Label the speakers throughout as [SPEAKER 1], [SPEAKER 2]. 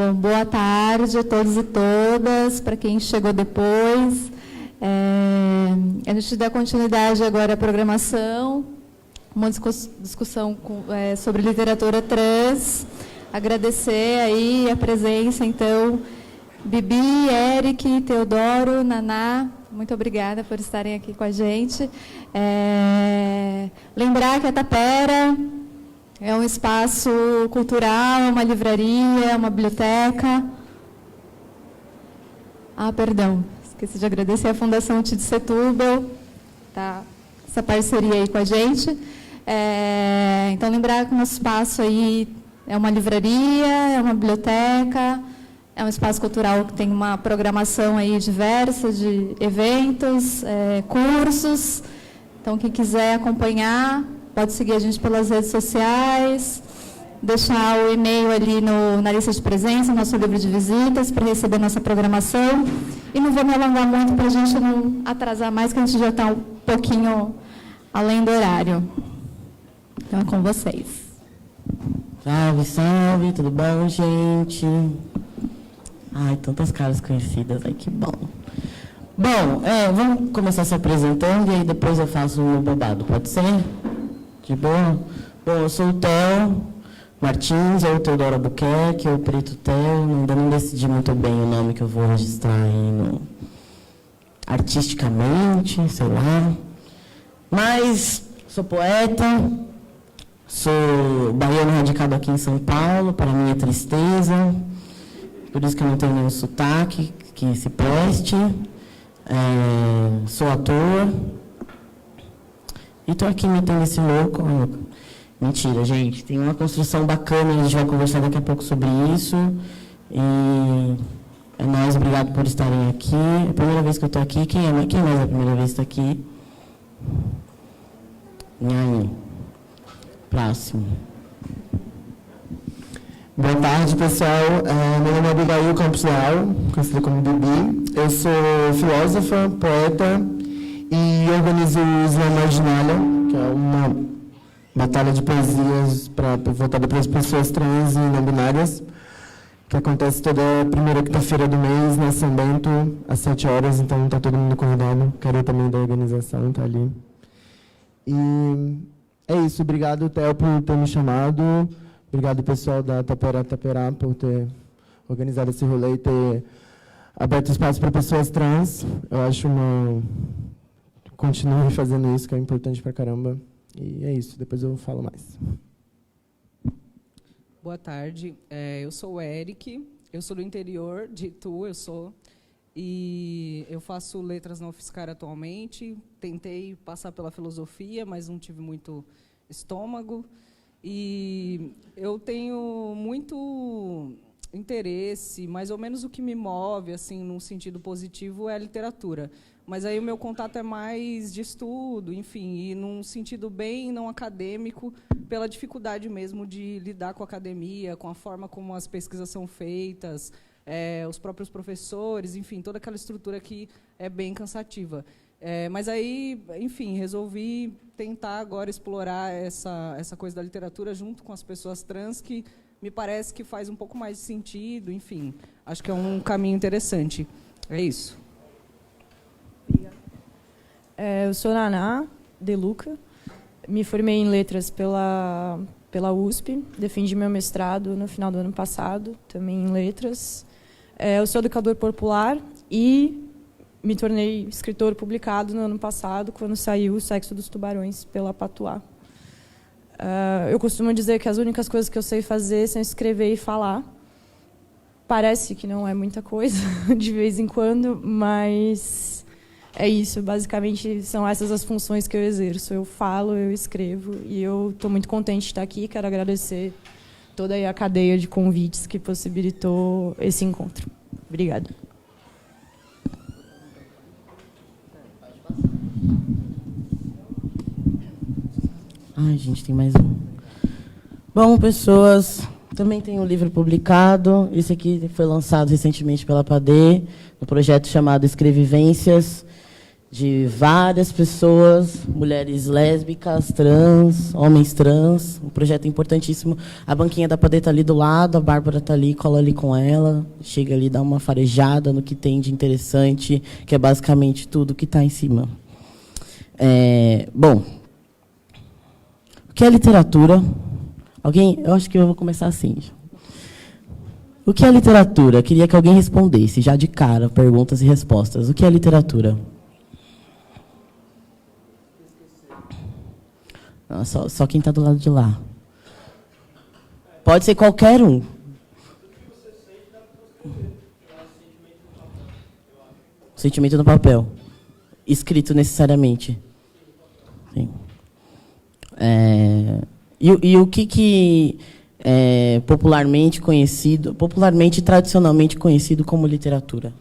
[SPEAKER 1] Bom, boa tarde a todos e todas, para quem chegou depois. A gente dá continuidade agora à programação, uma discussão sobre literatura trans. Agradecer aí a presença, então, Bibi, Eric, Teodoro, Naná, muito obrigada por estarem aqui com a gente. Lembrar que a Tapera é um espaço cultural, uma livraria, uma biblioteca. Perdão, esqueci de agradecer à Fundação Tid Setúbal, tá? Essa parceria aí com a gente. Então, lembrar que o nosso espaço aí é uma livraria, é uma biblioteca, é um espaço cultural que tem uma programação aí diversa de eventos, cursos. Então, quem quiser acompanhar, pode seguir a gente pelas redes sociais, deixar o e-mail ali na lista de presença, nosso livro de visitas, para receber nossa programação. E não vou me alongar muito para a gente não atrasar mais, que a gente já está um pouquinho além do horário. Então, é com vocês.
[SPEAKER 2] Salve, salve, tudo bom, gente? Ai, tantas caras conhecidas, ai, que bom. Bom, vamos começar se apresentando e aí depois eu faço o meu babado, pode ser? De boa? Bom, eu sou o Theo Martins, ou Teodoro Albuquerque, ou Preto Theo, ainda não decidi muito bem o nome que eu vou registrar aí artisticamente, sei lá. Mas sou poeta, sou baiano radicado aqui em São Paulo, para minha tristeza, por isso que eu não tenho nenhum sotaque que se preste. Sou ator e estou aqui metendo esse louco. Mentira, gente, tem uma construção bacana, a gente vai conversar daqui a pouco sobre isso. E é nóis, obrigado por estarem aqui. É a primeira vez que eu estou aqui. Quem mais é a primeira vez que está aqui? E aí? Próximo.
[SPEAKER 3] Boa tarde, pessoal. Meu nome é Abigail Campos Leal, conhecida como Bibi. Eu sou filósofa, poeta e organizo o Slam Marginalia, que é uma batalha de poesias voltada para as pessoas trans e não binárias, que acontece toda primeira quinta-feira do mês na São Bento, às 7 horas, então está todo mundo convidado. Quero também da organização, está ali. E é isso, obrigado, Theo, por ter me chamado. Obrigado, pessoal da Taperá, por ter organizado esse rolê e ter aberto espaço para pessoas trans. Eu acho Continue fazendo isso, que é importante pra caramba. E é isso, depois eu falo mais.
[SPEAKER 4] Boa tarde, eu sou o Eric, eu sou do interior de Itu, e eu faço letras na UFSCar atualmente. Tentei passar pela filosofia, mas não tive muito estômago. E eu tenho muito interesse, mais ou menos o que me move, assim, num sentido positivo, é a literatura. Mas aí o meu contato é mais de estudo, enfim, e num sentido bem não acadêmico, pela dificuldade mesmo de lidar com a academia, com a forma como as pesquisas são feitas, os próprios professores, enfim, toda aquela estrutura que é bem cansativa. Mas aí, enfim, resolvi tentar agora explorar essa coisa da literatura junto com as pessoas trans, que me parece que faz um pouco mais de sentido, enfim, acho que é um caminho interessante. É isso.
[SPEAKER 5] Eu sou Naná De Luca, me formei em letras pela USP, defendi meu mestrado no final do ano passado, também em letras. Eu sou educador popular e me tornei escritor publicado no ano passado, quando saiu O Sexo dos Tubarões, pela Patuá. Eu costumo dizer que as únicas coisas que eu sei fazer são escrever e falar. Parece que não é muita coisa, de vez em quando, mas é isso. Basicamente, são essas as funções que eu exerço. Eu falo, eu escrevo, e eu estou muito contente de estar aqui. Quero agradecer toda a cadeia de convites que possibilitou esse encontro. Obrigada.
[SPEAKER 2] Ai, gente, tem mais um. Bom, pessoas, também tem um livro publicado. Esse aqui foi lançado recentemente pela PADE, no projeto chamado Escrevivências. de várias pessoas, mulheres lésbicas, trans, homens trans. Um projeto importantíssimo. A banquinha da Padê está ali do lado, a Bárbara está ali, cola ali com ela, chega ali, dá uma farejada no que tem de interessante, que é basicamente tudo que está em cima. Bom, o que é literatura? Alguém? Eu acho que eu vou começar assim. O que é literatura? Queria que alguém respondesse, já de cara, perguntas e respostas. O que é literatura? Não, só quem está do lado de lá. Pode ser qualquer um. Sentimento no papel. Escrito necessariamente. Sim. E o que é popularmente e tradicionalmente conhecido como literatura?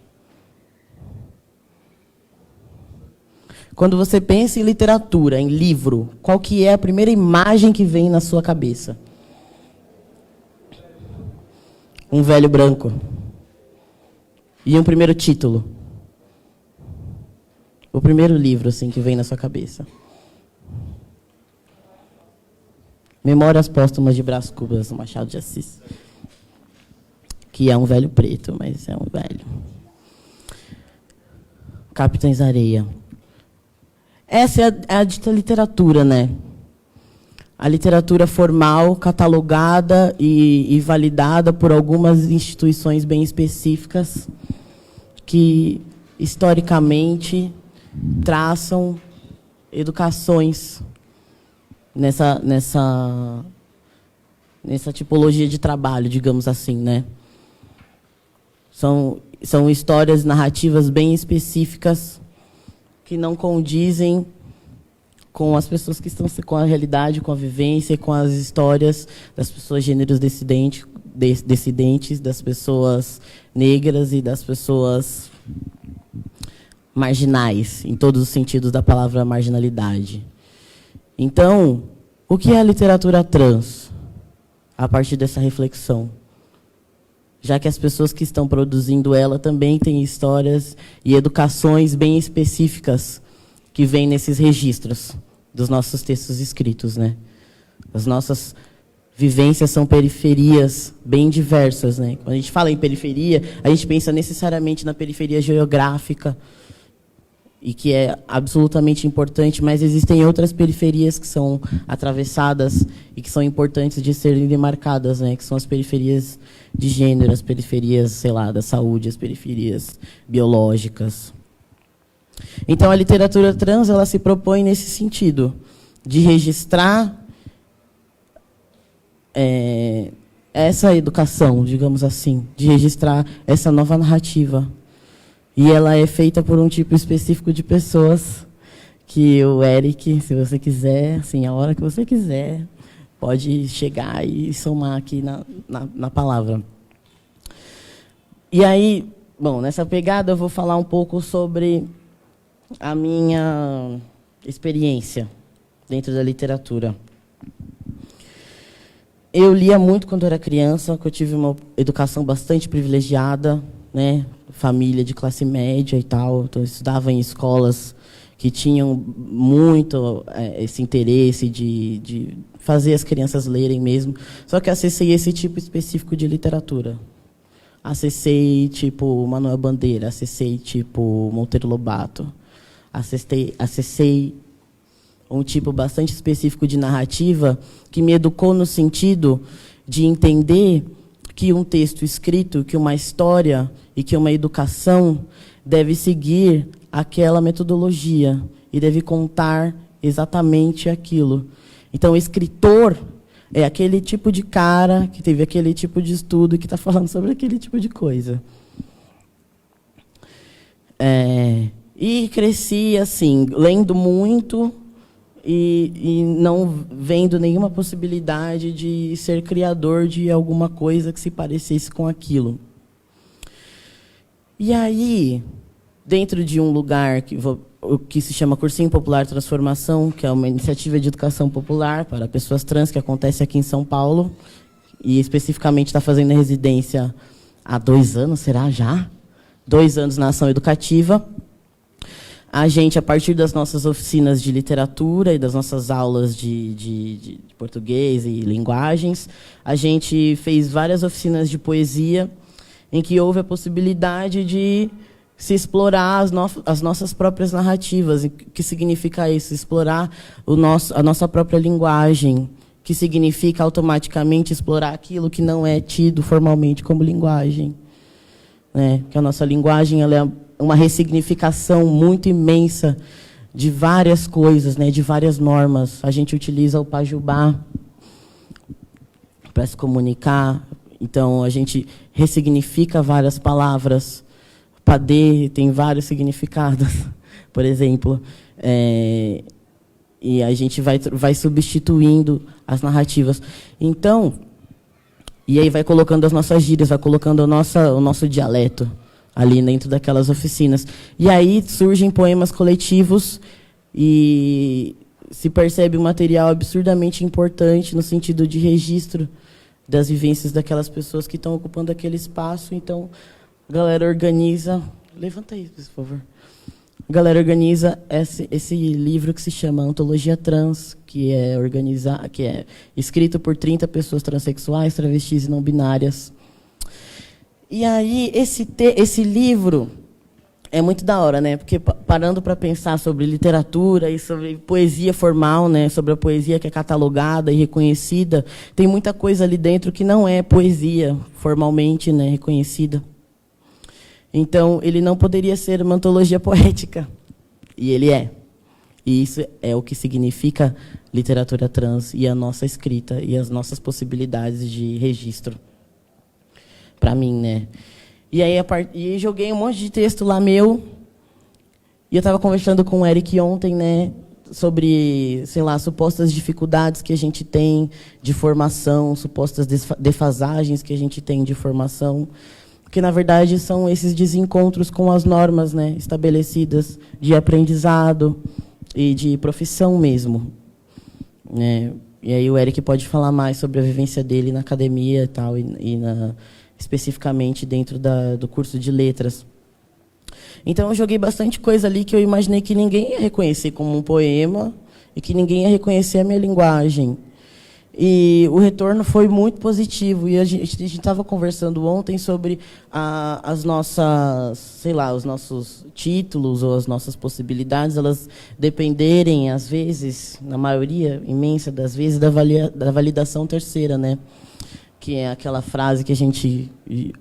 [SPEAKER 2] Quando você pensa em literatura, em livro, qual que é a primeira imagem que vem na sua cabeça? Um velho branco. E um primeiro título? O primeiro livro assim, que vem na sua cabeça? Memórias Póstumas de Brás Cubas, do Machado de Assis. Que é um velho preto, mas é um velho. Capitães Areia. Essa é a dita literatura, né? A literatura formal, catalogada e validada por algumas instituições bem específicas que, historicamente, traçam educações nessa tipologia de trabalho, digamos assim, né? São histórias narrativas bem específicas que não condizem com as pessoas que estão com a realidade, com a vivência, com as histórias das pessoas gêneros dissidentes, das pessoas negras e das pessoas marginais, em todos os sentidos da palavra marginalidade. Então, o que é a literatura trans? A partir dessa reflexão. Já que as pessoas que estão produzindo ela também têm histórias e educações bem específicas que vêm nesses registros dos nossos textos escritos, né? As nossas vivências são periferias bem diversas, né? Quando a gente fala em periferia, a gente pensa necessariamente na periferia geográfica, e que é absolutamente importante, mas existem outras periferias que são atravessadas e que são importantes de serem demarcadas, né? Que são as periferias de gênero, as periferias, sei lá, da saúde, as periferias biológicas. Então, a literatura trans, ela se propõe nesse sentido, de registrar essa educação, digamos assim, de registrar essa nova narrativa. E ela é feita por um tipo específico de pessoas, que o Eric, se você quiser, assim, a hora que você quiser, pode chegar e somar aqui na palavra. E aí, bom, nessa pegada eu vou falar um pouco sobre a minha experiência dentro da literatura. Eu lia muito quando eu era criança, porque eu tive uma educação bastante privilegiada, né? Família de classe média e tal, então eu estudava em escolas que tinham muito esse interesse de fazer as crianças lerem mesmo, só que acessei esse tipo específico de literatura. Acessei tipo Manuel Bandeira, acessei tipo Monteiro Lobato, acessei um tipo bastante específico de narrativa que me educou no sentido de entender que um texto escrito, que uma história e que uma educação deve seguir aquela metodologia e deve contar exatamente aquilo. Então, o escritor é aquele tipo de cara que teve aquele tipo de estudo que está falando sobre aquele tipo de coisa. E cresci assim, lendo muito e não vendo nenhuma possibilidade de ser criador de alguma coisa que se parecesse com aquilo. E aí, dentro de um lugar que se chama Cursinho Popular Transformação, que é uma iniciativa de educação popular para pessoas trans, que acontece aqui em São Paulo, e especificamente está fazendo residência há 2 anos, será já? 2 anos na ação educativa. a gente, a partir das nossas oficinas de literatura e das nossas aulas de português e linguagens, a gente fez várias oficinas de poesia, em que houve a possibilidade de se explorar as nossas próprias narrativas. O que significa isso? Explorar a nossa própria linguagem, que significa automaticamente explorar aquilo que não é tido formalmente como linguagem. Né? Que a nossa linguagem ela é uma ressignificação muito imensa de várias coisas, né? De várias normas. A gente utiliza o pajubá para se comunicar. Então, a gente ressignifica várias palavras. Padê tem vários significados, por exemplo. E a gente vai substituindo as narrativas. Então, e aí vai colocando as nossas gírias, vai colocando o nosso dialeto ali dentro daquelas oficinas. E aí surgem poemas coletivos e se percebe um material absurdamente importante no sentido de registro das vivências daquelas pessoas que estão ocupando aquele espaço. Então, a galera organiza... Levanta aí, por favor. A galera organiza esse livro que se chama Antologia Trans, que é escrito por 30 pessoas transexuais, travestis e não binárias. E aí, esse livro é muito da hora, né? Porque parando para pensar sobre literatura e sobre poesia formal, né? Sobre a poesia que é catalogada e reconhecida, tem muita coisa ali dentro que não é poesia formalmente, né? Reconhecida. Então, ele não poderia ser uma antologia poética. E ele é. E isso é o que significa literatura trans e a nossa escrita e as nossas possibilidades de registro. Para mim, né? E aí joguei um monte de texto lá meu. E eu estava conversando com o Eric ontem, né? Sobre, sei lá, supostas dificuldades que a gente tem de formação, supostas defasagens que a gente tem de formação. Que, na verdade, são esses desencontros com as normas, né, estabelecidas de aprendizado e de profissão mesmo. Né? E aí o Eric pode falar mais sobre a vivência dele na academia e tal, especificamente dentro do curso de letras. Então, eu joguei bastante coisa ali que eu imaginei que ninguém ia reconhecer como um poema e que ninguém ia reconhecer a minha linguagem. E o retorno foi muito positivo. E a gente estava conversando ontem sobre as nossas, sei lá, os nossos títulos ou as nossas possibilidades, elas dependerem, às vezes, na maioria imensa das vezes, da validação terceira, né? Que é aquela frase que a gente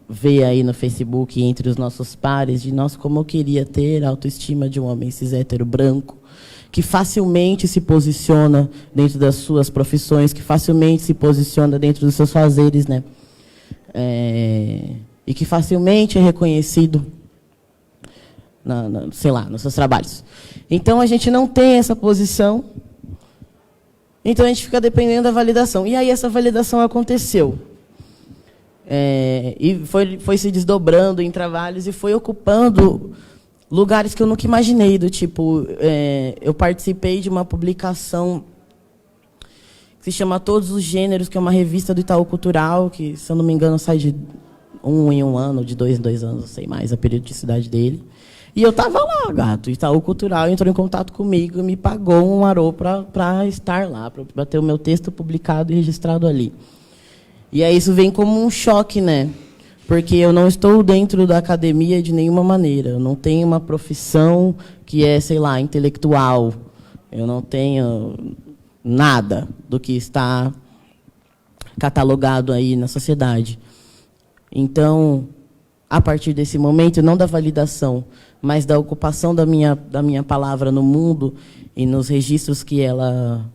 [SPEAKER 2] vê aí no Facebook entre os nossos pares, de nossa, como eu queria ter a autoestima de um homem cis hétero branco, que facilmente se posiciona dentro das suas profissões, que facilmente se posiciona dentro dos seus fazeres, né? E que facilmente é reconhecido, sei lá, nos seus trabalhos. Então, a gente não tem essa posição, então a gente fica dependendo da validação. E aí essa validação aconteceu. E foi se desdobrando em trabalhos e foi ocupando lugares que eu nunca imaginei, do tipo, eu participei de uma publicação que se chama Todos os Gêneros, que é uma revista do Itaú Cultural, que, se eu não me engano, sai de 1 em 1 ano, de 2 em 2 anos, não sei mais a periodicidade dele. E eu estava lá, gato. Itaú Cultural entrou em contato comigo e me pagou um arô para estar lá, para ter o meu texto publicado e registrado ali. E aí isso vem como um choque, né? Porque eu não estou dentro da academia de nenhuma maneira. Eu não tenho uma profissão que é, sei lá, intelectual. Eu não tenho nada do que está catalogado aí na sociedade. Então, a partir desse momento, não da validação, mas da ocupação da minha palavra no mundo e nos registros que ela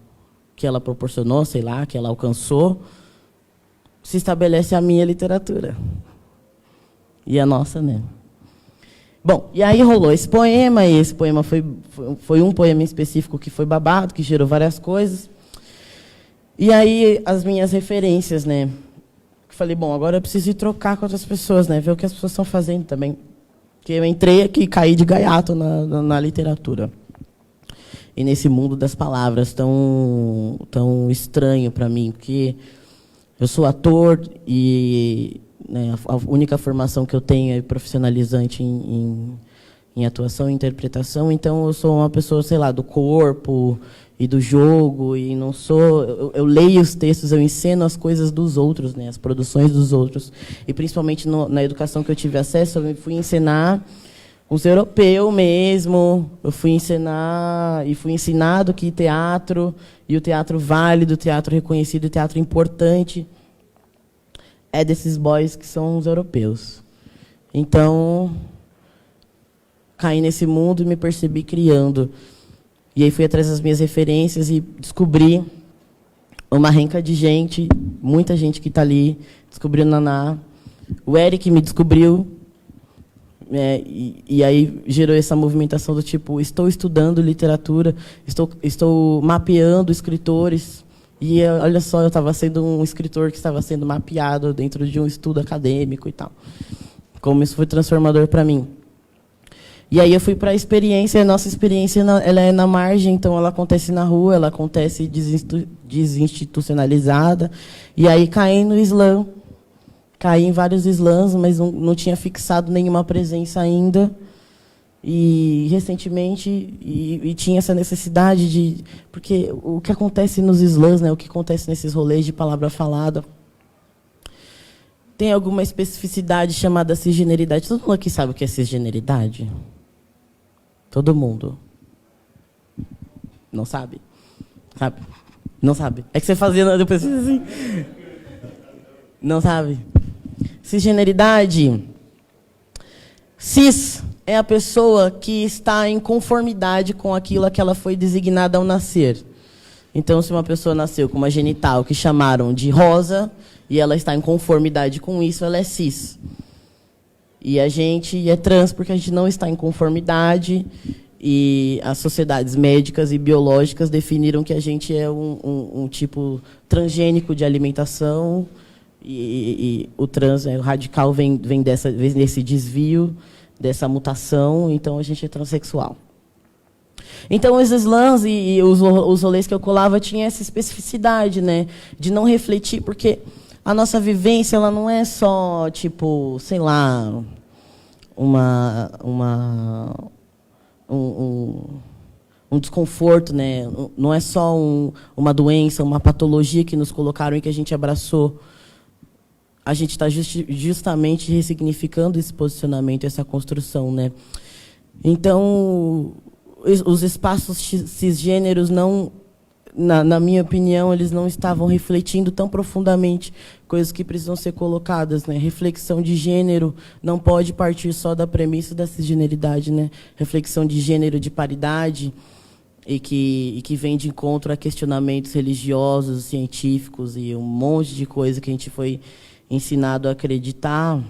[SPEAKER 2] proporcionou, sei lá, que ela alcançou, se estabelece a minha literatura. E a nossa, né? Bom, e aí rolou esse poema, e esse poema foi um poema em específico que foi babado, que gerou várias coisas. E aí as minhas referências, né? Falei, bom, agora eu preciso ir trocar com outras pessoas, né? Ver o que as pessoas estão fazendo também. Porque eu entrei aqui e caí de gaiato na literatura. E nesse mundo das palavras tão estranho para mim, porque eu sou ator e... né, a única formação que eu tenho é profissionalizante em em atuação e interpretação, então eu sou uma pessoa, sei lá, do corpo e do jogo, e não sou... Eu leio os textos, eu ensino as coisas dos outros, né, as produções dos outros. E, principalmente, na educação que eu tive acesso, eu fui ensinar os europeus mesmo, eu fui ensinar, e fui ensinado que teatro, e o teatro válido, o teatro reconhecido, o teatro importante, é desses boys que são os europeus. Então, caí nesse mundo e me percebi criando. E aí fui atrás das minhas referências e descobri uma renca de gente, muita gente que está ali, descobriu o Naná. O Eric me descobriu, e aí gerou essa movimentação do tipo, estou estudando literatura, estou mapeando escritores. E olha só, eu estava sendo um escritor que estava sendo mapeado dentro de um estudo acadêmico e tal. Como isso foi transformador para mim. E aí eu fui para a experiência, a nossa experiência ela é na margem, então ela acontece na rua, ela acontece desinstitucionalizada. E aí caí no Islã, caí em vários Islãs, mas não tinha fixado nenhuma presença ainda. E recentemente e tinha essa necessidade de... Porque o que acontece nos Islãs, né, o que acontece nesses rolês de palavra falada, tem alguma especificidade chamada cisgeneridade. Todo mundo aqui sabe o que é cisgeneridade? Todo mundo. Não sabe? Sabe? Não sabe. É que você fazia depois assim. Não sabe? Cisgeneridade. Cis é a pessoa que está em conformidade com aquilo a que ela foi designada ao nascer. Então, se uma pessoa nasceu com uma genital que chamaram de rosa, e ela está em conformidade com isso, ela é cis. E a gente é trans porque a gente não está em conformidade, e as sociedades médicas e biológicas definiram que a gente é um tipo transgênico de alimentação, e o trans, o radical, vem desse desvio, dessa mutação, então a gente é transexual. Então, os slams e os rolês que eu colava tinham essa especificidade, né, de não refletir, porque a nossa vivência ela não é só, tipo, sei lá, um desconforto, né? Não é só uma doença, uma patologia que nos colocaram e que a gente abraçou. A gente está justamente ressignificando esse posicionamento, essa construção, né? Então, os espaços cisgêneros não, na minha opinião, eles não estavam refletindo tão profundamente coisas que precisam ser colocadas, né? Reflexão de gênero não pode partir só da premissa da cisgeneridade, né? Reflexão de gênero, de paridade, e que vem de encontro a questionamentos religiosos, científicos e um monte de coisa que a gente foi ensinado a acreditar.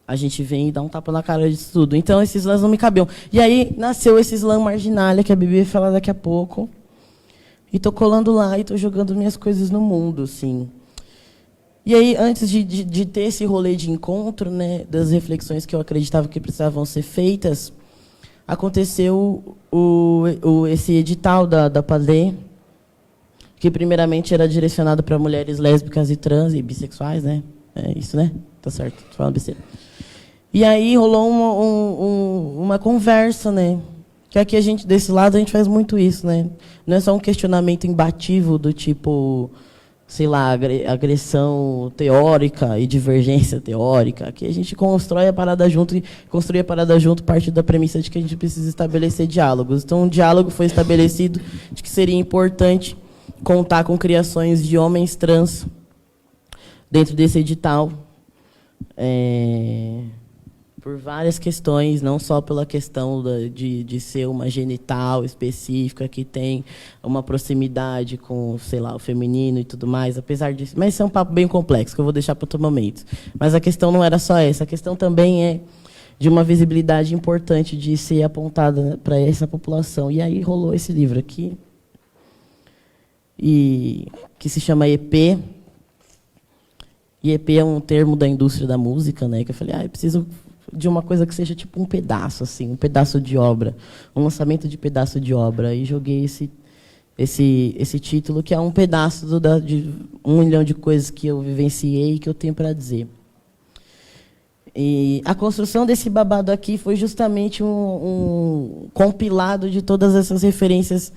[SPEAKER 2] A gente vem e dá um tapa na cara disso tudo. Então, esses slams não me cabiam. E aí nasceu esse slam marginália, que a Bibi vai falar daqui a pouco. E estou colando lá e estou jogando minhas coisas no mundo, assim. E aí, antes de ter esse rolê de encontro, né, das reflexões que eu acreditava que precisavam ser feitas, aconteceu esse edital da Padê, que primeiramente era direcionado para mulheres lésbicas e trans e bissexuais, né? É isso, né? Tá certo, tô falando besteira. E aí rolou uma conversa, né? Que aqui a gente, desse lado, a gente faz muito isso, né? Não é só um questionamento imbatível do tipo, sei lá, agressão teórica e divergência teórica. Aqui a gente constrói a parada junto, e construir a parada junto parte da premissa de que a gente precisa estabelecer diálogos. Então, um diálogo foi estabelecido de que seria importante contar com criações de homens trans dentro desse edital, por várias questões, não só pela questão de ser uma genital específica que tem uma proximidade com, sei lá, o feminino e tudo mais, apesar disso. Mas isso é um papo bem complexo, que eu vou deixar para outro momento. Mas a questão não era só essa, a questão também é de uma visibilidade importante de ser apontada para essa população. E aí rolou esse livro aqui, e que se chama EP. E EP é um termo da indústria da música, né? Que eu falei, eu preciso de uma coisa que seja tipo um pedaço, assim, um pedaço de obra, um lançamento de pedaço de obra. E joguei esse título, que é um pedaço de 1 milhão de coisas que eu vivenciei e que eu tenho para dizer. E a construção desse babado aqui foi justamente um compilado de todas essas referências,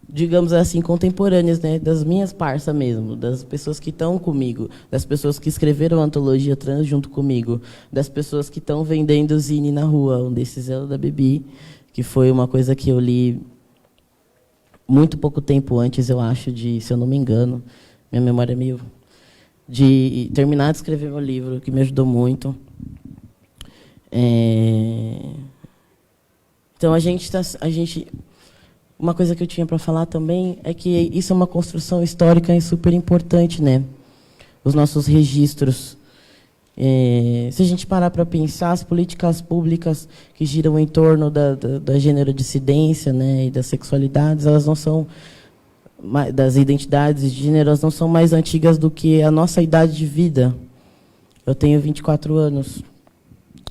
[SPEAKER 2] digamos assim, contemporâneas, né, das minhas parças mesmo, das pessoas que estão comigo, das pessoas que escreveram a antologia trans junto comigo, das pessoas que estão vendendo zine na rua. Um desses é o da Bibi, que foi uma coisa que eu li muito pouco tempo antes, eu acho, se eu não me engano, minha memória é meio... de terminar de escrever meu livro, que me ajudou muito. Então, uma coisa que eu tinha para falar também é que isso é uma construção histórica e super importante, né? Os nossos registros. Se a gente parar para pensar, as políticas públicas que giram em torno da gênero-dissidência, né, e das sexualidades, elas não são, das identidades de gênero, elas não são mais antigas do que a nossa idade de vida. Eu tenho 24 anos.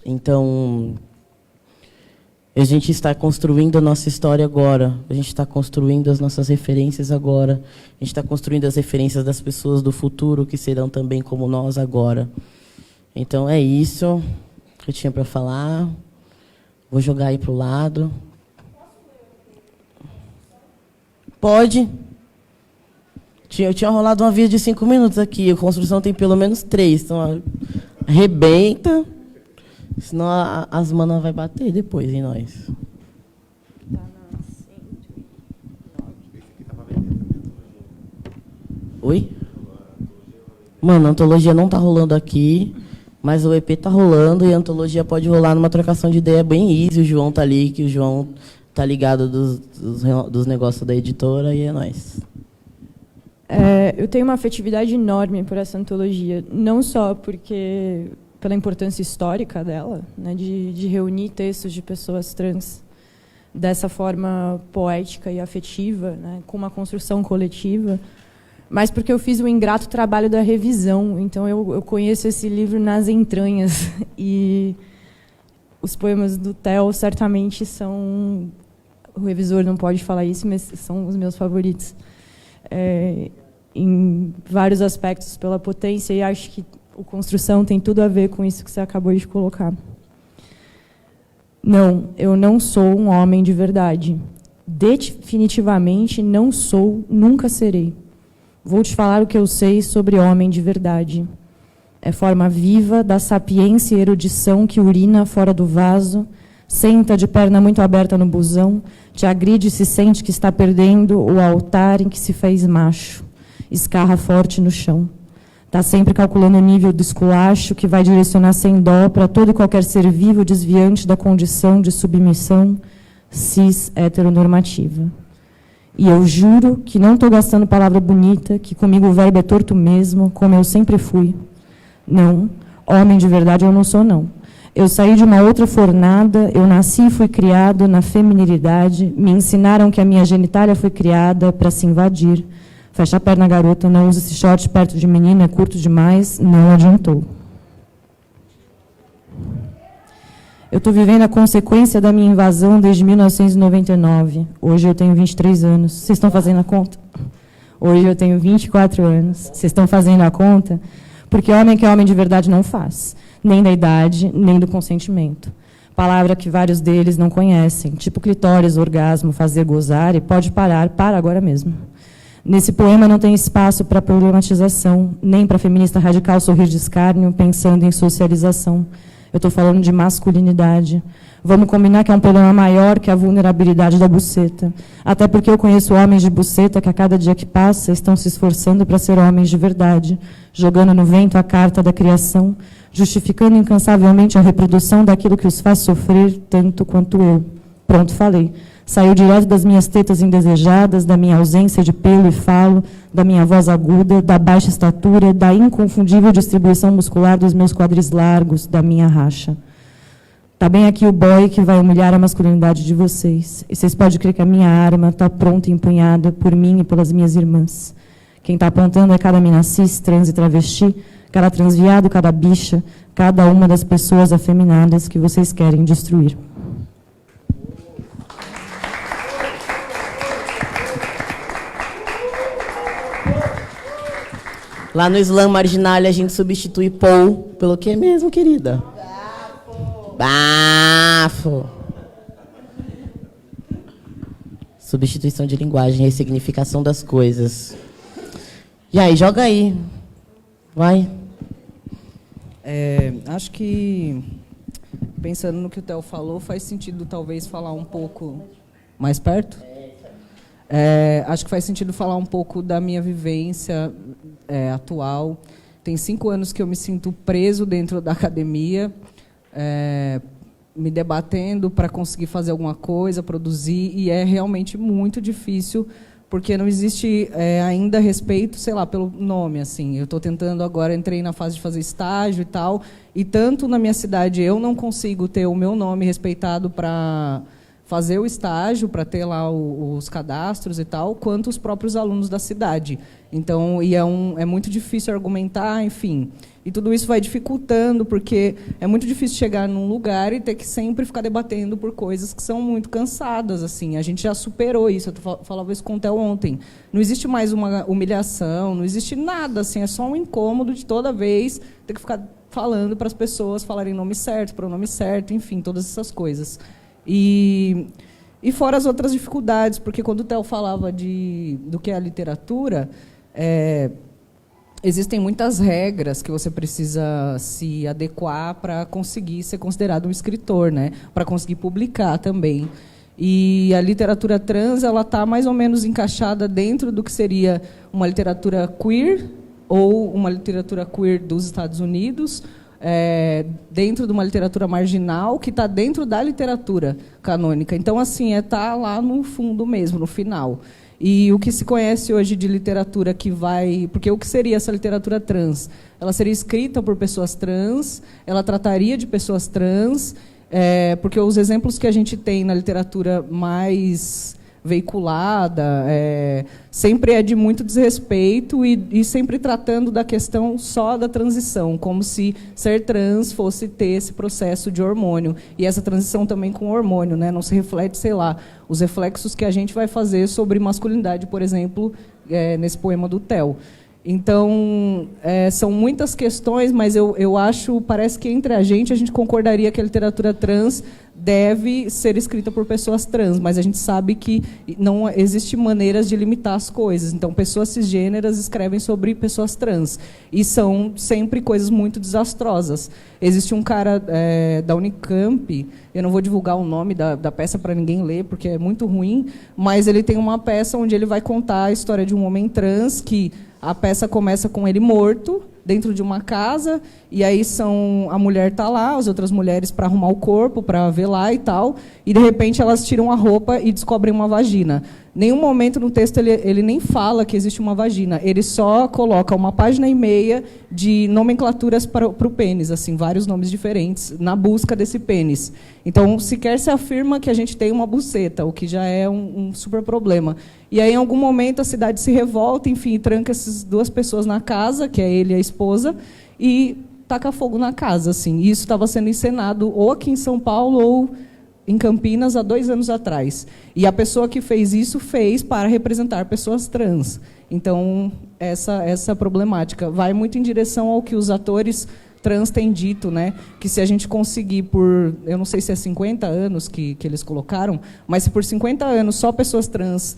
[SPEAKER 2] Então, a gente está construindo a nossa história agora. A gente está construindo as nossas referências agora. A gente está construindo as referências das pessoas do futuro, que serão também como nós agora. Então, é isso que eu tinha para falar. Vou jogar aí para o lado. Pode. Eu tinha rolado uma via de 5 minutos aqui. A construção tem pelo menos 3. Então, arrebenta. Senão as manas vai bater depois em nós. Oi? Mano, a antologia não tá rolando aqui, mas o EP tá rolando e a antologia pode rolar numa trocação de ideia bem easy. O João tá ali, que o João tá ligado dos negócios da editora e é nóis.
[SPEAKER 5] Eu tenho uma afetividade enorme por essa antologia, não só pela importância histórica dela, né, de reunir textos de pessoas trans dessa forma poética e afetiva, né, com uma construção coletiva, mas porque eu fiz o ingrato trabalho da revisão. Então, eu conheço esse livro nas entranhas. E os poemas do Theo certamente são... O revisor não pode falar isso, mas são os meus favoritos. Em vários aspectos, pela potência, e acho que a construção tem tudo a ver com isso que você acabou de colocar. Não, eu não sou um homem de verdade. Definitivamente não sou, nunca serei. Vou te falar o que eu sei sobre homem de verdade. É forma viva da sapiência e erudição que urina fora do vaso, senta de perna muito aberta no busão, te agride e se sente que está perdendo o altar em que se fez macho. Escarra forte no chão. Está sempre calculando o nível do esculacho que vai direcionar sem dó para todo e qualquer ser vivo desviante da condição de submissão cis heteronormativa. E eu juro que não estou gastando palavra bonita, que comigo o verbo é torto mesmo, como eu sempre fui. Não, homem de verdade eu não sou, não. Eu saí de uma outra fornada, eu nasci e fui criado na feminilidade, me ensinaram que a minha genitália foi criada para se invadir. Fecha a perna, garota, não use esse short perto de menina, é curto demais, não adiantou. Eu estou vivendo a consequência da minha invasão desde 1999. Hoje eu tenho 23 anos. Vocês estão fazendo a conta? Hoje eu tenho 24 anos. Vocês estão fazendo a conta? Porque homem que é homem de verdade não faz. Nem da idade, nem do consentimento. Palavra que vários deles não conhecem. Tipo clitóris, orgasmo, fazer gozar e pode parar, para agora mesmo. Nesse poema não tem espaço para problematização, nem para feminista radical sorrir de escárnio, pensando em socialização. Eu estou falando de masculinidade. Vamos combinar que é um problema maior que a vulnerabilidade da buceta. Até porque eu conheço homens de buceta que a cada dia que passa estão se esforçando para ser homens de verdade, jogando no vento a carta da criação, justificando incansavelmente a reprodução daquilo que os faz sofrer tanto quanto eu. Pronto, falei. Saiu direto das minhas tetas indesejadas, da minha ausência de pelo e falo, da minha voz aguda, da baixa estatura, da inconfundível distribuição muscular dos meus quadris largos, da minha racha. Está bem aqui o boy que vai humilhar a masculinidade de vocês. E vocês podem crer que a minha arma está pronta e empunhada por mim e pelas minhas irmãs. Quem está apontando é cada mina cis, trans e travesti, cada transviado, cada bicha, cada uma das pessoas afeminadas que vocês querem destruir.
[SPEAKER 2] Lá no Slam Marginalia, a gente substitui Paul pelo que mesmo, querida? Bafo. Substituição de linguagem, ressignificação das coisas. E aí, joga aí. Vai.
[SPEAKER 4] Acho que, pensando no que o Theo falou, faz sentido talvez falar um pouco mais perto. Acho que faz sentido falar um pouco da minha vivência atual. Tem 5 anos que eu me sinto preso dentro da academia, me debatendo para conseguir fazer alguma coisa, produzir, e é realmente muito difícil, porque não existe ainda respeito, sei lá, pelo nome. Assim. Eu estou tentando agora, entrei na fase de fazer estágio e tal, e tanto na minha cidade eu não consigo ter o meu nome respeitado para fazer o estágio, para ter lá os cadastros e tal, quanto os próprios alunos da cidade. Então, é muito difícil argumentar, enfim. E tudo isso vai dificultando, porque é muito difícil chegar num lugar e ter que sempre ficar debatendo por coisas que são muito cansadas. Assim. A gente já superou isso, eu falava isso com o Theo ontem. Não existe mais uma humilhação, não existe nada, assim, é só um incômodo de toda vez ter que ficar falando para as pessoas falarem nome certo, pronome certo, enfim, todas essas coisas. E fora as outras dificuldades, porque quando o Theo falava do que é a literatura, existem muitas regras que você precisa se adequar para conseguir ser considerado um escritor, né? Para conseguir publicar também. E a literatura trans ela está mais ou menos encaixada dentro do que seria uma literatura queer, ou uma literatura queer dos Estados Unidos, dentro de uma literatura marginal que está dentro da literatura canônica. Então, assim, tá lá no fundo mesmo, no final. E o que se conhece hoje de literatura que vai... Porque o que seria essa literatura trans? Ela seria escrita por pessoas trans, ela trataria de pessoas trans, porque os exemplos que a gente tem na literatura mais veiculada sempre é de muito desrespeito e sempre tratando da questão só da transição, como se ser trans fosse ter esse processo de hormônio. E essa transição também com hormônio, né? Não se reflete, sei lá, os reflexos que a gente vai fazer sobre masculinidade, por exemplo, nesse poema do Theo. Então, são muitas questões, mas eu acho, parece que entre a gente concordaria que a literatura trans deve ser escrita por pessoas trans, mas a gente sabe que não existe maneiras de limitar as coisas. Então, pessoas cisgêneras escrevem sobre pessoas trans, e são sempre coisas muito desastrosas. Existe um cara da Unicamp, eu não vou divulgar o nome da peça para ninguém ler, porque é muito ruim, mas ele tem uma peça onde ele vai contar a história de um homem trans que a peça começa com ele morto, dentro de uma casa, e aí a mulher está lá, as outras mulheres para arrumar o corpo, para velar e tal, e, de repente, elas tiram a roupa e descobrem uma vagina. Nenhum momento no texto ele nem fala que existe uma vagina, ele só coloca 1,5 páginas de nomenclaturas para o pênis, assim, vários nomes diferentes, na busca desse pênis. Então, sequer se afirma que a gente tem uma buceta, o que já é um super problema. E aí, em algum momento, a cidade se revolta, enfim, tranca essas 2 pessoas na casa, que é ele e a esposa, e taca fogo na casa. Assim. E isso estava sendo encenado ou aqui em São Paulo ou em Campinas há 2 anos atrás. E a pessoa que fez isso fez para representar pessoas trans. Então, essa problemática vai muito em direção ao que os atores trans têm dito, né? Que se a gente conseguir eu não sei se é 50 anos que eles colocaram, mas se por 50 anos só pessoas trans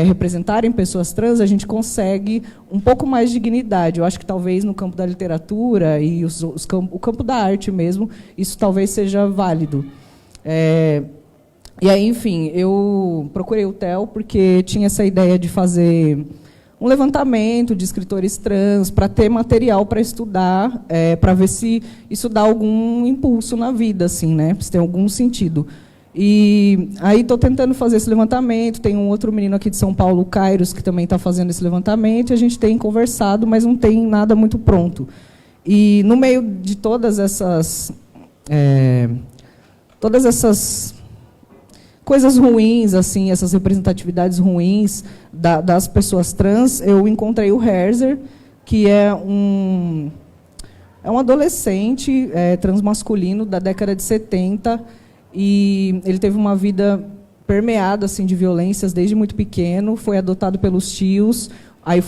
[SPEAKER 4] representarem pessoas trans, a gente consegue um pouco mais de dignidade. Eu acho que talvez no campo da literatura e o campo da arte mesmo, isso talvez seja válido. E aí, enfim, eu procurei o Theo porque tinha essa ideia de fazer um levantamento de escritores trans para ter material para estudar, para ver se isso dá algum impulso na vida, assim, né? Se tem algum sentido. E aí estou tentando fazer esse levantamento. Tem um outro menino aqui de São Paulo, o Kairos, que também está fazendo esse levantamento, e a gente tem conversado, mas não tem nada muito pronto. E no meio de todas essas coisas ruins, assim, essas representatividades ruins das pessoas trans, eu encontrei o Herzer, que é um adolescente transmasculino da década de 70, e ele teve uma vida permeada assim, de violências desde muito pequeno, foi adotado pelos tios, aí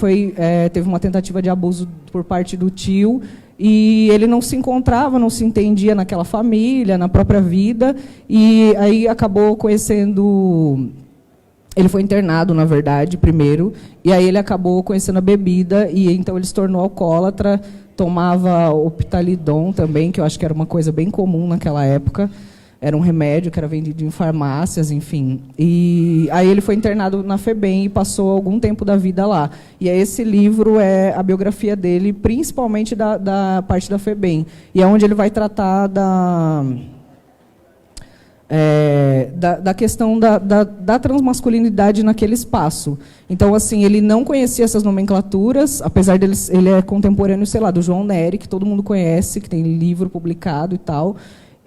[SPEAKER 4] teve uma tentativa de abuso por parte do tio, e ele não se encontrava, não se entendia naquela família, na própria vida, e aí acabou conhecendo... Ele foi internado, na verdade, primeiro, e aí ele acabou conhecendo a bebida, e então ele se tornou alcoólatra, tomava Optalidon também, que eu acho que era uma coisa bem comum naquela época, era um remédio que era vendido em farmácias, enfim. E aí ele foi internado na FEBEM e passou algum tempo da vida lá. E aí esse livro é a biografia dele, principalmente da parte da FEBEM, e é onde ele vai tratar da questão da transmasculinidade naquele espaço. Então, assim, ele não conhecia essas nomenclaturas, apesar dele, ele é contemporâneo, sei lá, do João Nery, que todo mundo conhece, que tem livro publicado e tal,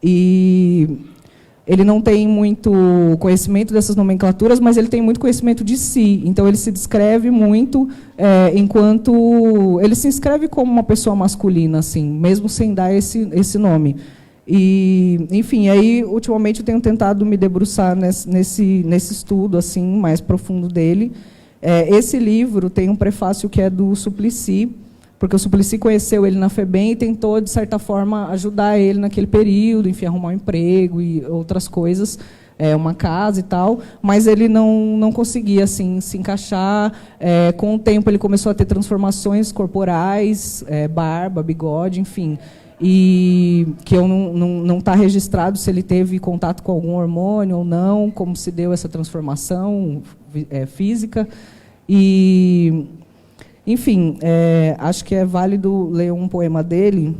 [SPEAKER 4] e ele não tem muito conhecimento dessas nomenclaturas, mas ele tem muito conhecimento de si. Então, ele se descreve muito enquanto... Ele se inscreve como uma pessoa masculina, assim, mesmo sem dar esse nome. E, enfim, aí ultimamente eu tenho tentado me debruçar nesse estudo assim mais profundo dele. Esse livro tem um prefácio que é do Suplicy, porque o Suplicy conheceu ele na FEBEM e tentou, de certa forma, ajudar ele naquele período, enfim, arrumar um emprego e outras coisas, uma casa e tal, mas ele não conseguia assim, se encaixar. Com o tempo ele começou a ter transformações corporais, barba, bigode, enfim, e que eu não está registrado se ele teve contato com algum hormônio ou não, como se deu essa transformação física. E, enfim, acho que é válido ler um poema dele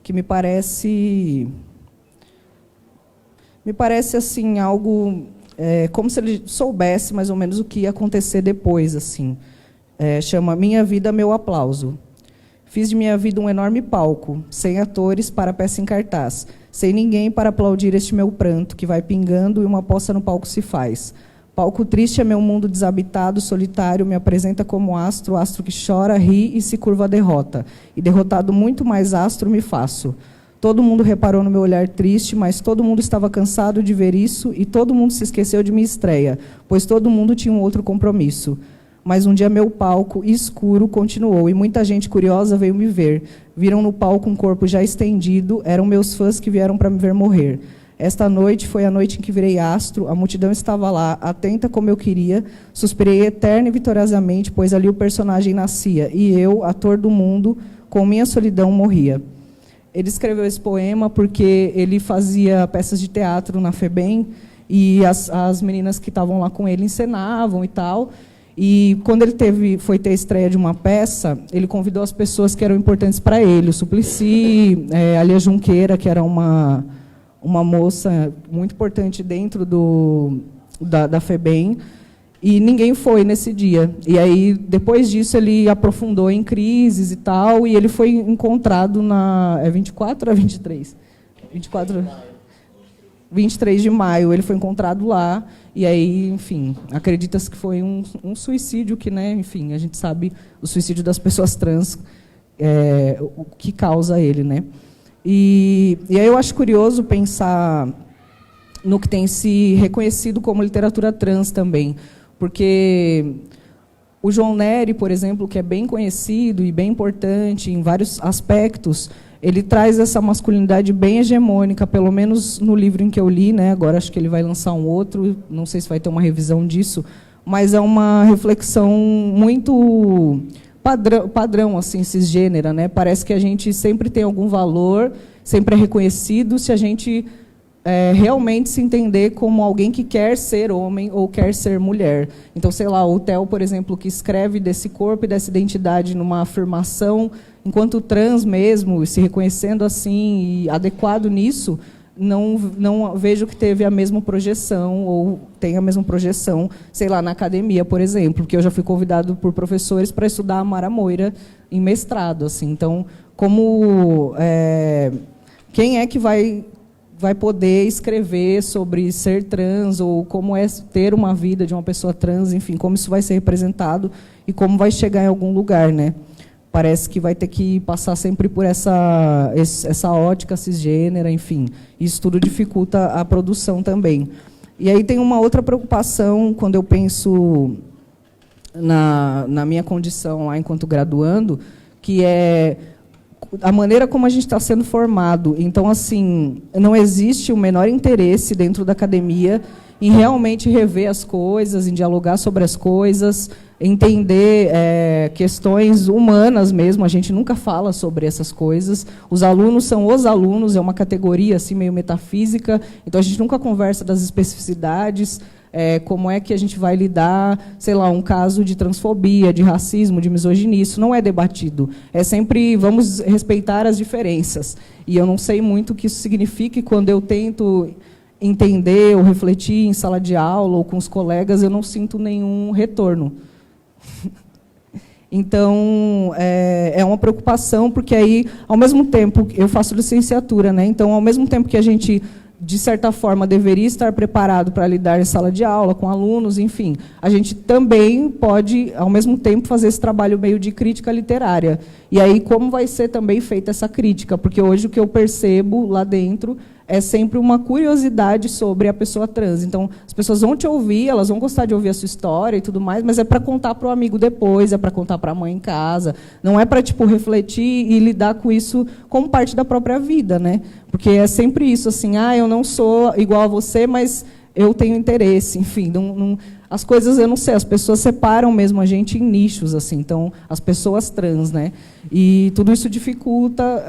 [SPEAKER 4] que me parece assim algo como se ele soubesse mais ou menos o que ia acontecer depois, assim. Chama Minha Vida, Meu Aplauso. Fiz de minha vida um enorme palco, sem atores para a peça em cartaz, sem ninguém para aplaudir este meu pranto, que vai pingando e uma poça no palco se faz. Palco triste é meu mundo desabitado, solitário, me apresenta como astro, astro que chora, ri e se curva à derrota. E derrotado muito mais astro me faço. Todo mundo reparou no meu olhar triste, mas todo mundo estava cansado de ver isso e todo mundo se esqueceu de minha estreia, pois todo mundo tinha um outro compromisso. Mas um dia meu palco, escuro, continuou, e muita gente curiosa veio me ver. Viram no palco um corpo já estendido, eram meus fãs que vieram para me ver morrer. Esta noite foi a noite em que virei astro, a multidão estava lá, atenta como eu queria, suspirei eterna e vitoriosamente, pois ali o personagem nascia, e eu, ator do mundo, com minha solidão morria. Ele escreveu esse poema porque ele fazia peças de teatro na FEBEM, e as meninas que estavam lá com ele encenavam e tal. E quando ele foi ter a estreia de uma peça, ele convidou as pessoas que eram importantes para ele, o Suplicy, a Lia Junqueira, que era uma moça muito importante dentro da FEBEM, e ninguém foi nesse dia. E aí, depois disso, ele aprofundou em crises e tal, e ele foi encontrado na... 24 ou 23? 23 de maio, ele foi encontrado lá, e aí, enfim, acredita-se que foi um suicídio que, né, enfim, a gente sabe o suicídio das pessoas trans, o que causa ele, né? E aí eu acho curioso pensar no que tem se reconhecido como literatura trans também, porque o João Nery, por exemplo, que é bem conhecido e bem importante em vários aspectos, ele traz essa masculinidade bem hegemônica, pelo menos no livro em que eu li, né? Agora acho que ele vai lançar um outro, não sei se vai ter uma revisão disso, mas é uma reflexão muito padrão assim, cisgênera, né? Parece que a gente sempre tem algum valor, sempre é reconhecido se a gente realmente se entender como alguém que quer ser homem ou quer ser mulher. Então, sei lá, o Theo, por exemplo, que escreve desse corpo e dessa identidade numa afirmação, enquanto trans mesmo, se reconhecendo assim e adequado nisso, não vejo que teve a mesma projeção ou tem a mesma projeção, sei lá, na academia, por exemplo, porque eu já fui convidado por professores para estudar a Mara Moira em mestrado. Assim. Então, quem é que vai poder escrever sobre ser trans ou como é ter uma vida de uma pessoa trans, enfim, como isso vai ser representado e como vai chegar em algum lugar, né? Parece que vai ter que passar sempre por essa ótica cisgênera, enfim. Isso tudo dificulta a produção também. E aí tem uma outra preocupação quando eu penso na minha condição lá enquanto graduando, que é a maneira como a gente está sendo formado. Então, assim, não existe o menor interesse dentro da academia em realmente rever as coisas, em dialogar sobre as coisas, entender questões humanas mesmo. A gente nunca fala sobre essas coisas. Os alunos são os alunos, é uma categoria assim, meio metafísica, então a gente nunca conversa das especificidades, como é que a gente vai lidar, sei lá, um caso de transfobia, de racismo, de misoginia. Isso não é debatido. É sempre, vamos respeitar as diferenças. E eu não sei muito o que isso significa, e quando eu tento entender ou refletir em sala de aula ou com os colegas, eu não sinto nenhum retorno. Então, é uma preocupação, porque aí, ao mesmo tempo, eu faço licenciatura, né? Então, ao mesmo tempo que a gente, de certa forma, deveria estar preparado para lidar em sala de aula, com alunos, enfim, a gente também pode, ao mesmo tempo, fazer esse trabalho meio de crítica literária. E aí, como vai ser também feita essa crítica? Porque hoje o que eu percebo lá dentro é sempre uma curiosidade sobre a pessoa trans. Então, as pessoas vão te ouvir, elas vão gostar de ouvir a sua história e tudo mais, mas é para contar para o amigo depois, é para contar para a mãe em casa. Não é para refletir e lidar com isso como parte da própria vida, né? Porque é sempre isso, assim, eu não sou igual a você, mas eu tenho interesse. Enfim, as coisas, eu não sei, as pessoas separam mesmo a gente em nichos, assim. Então, as pessoas trans, né? E tudo isso dificulta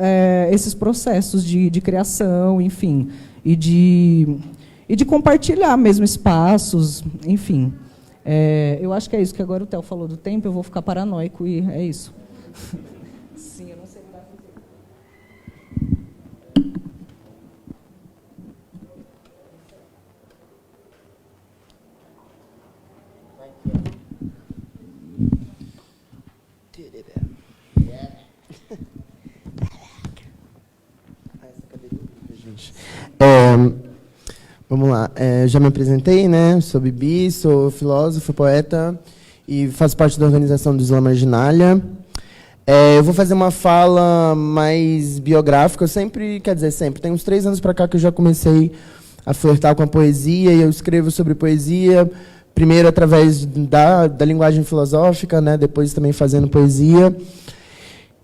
[SPEAKER 4] esses processos de criação, enfim, e de compartilhar mesmo espaços, enfim. Eu acho que é isso, que agora o Theo falou do tempo, eu vou ficar paranoico, e é isso. Sim, eu não sei lidar com isso.
[SPEAKER 3] Vamos lá, já me apresentei, né? Sou Bibi, sou filósofo, poeta e faço parte da organização do Islã Marginalia. Eu vou fazer uma fala mais biográfica. Eu sempre, tem uns 3 anos para cá que eu já comecei a flertar com a poesia, e eu escrevo sobre poesia, primeiro através da linguagem filosófica, né? Depois também fazendo poesia.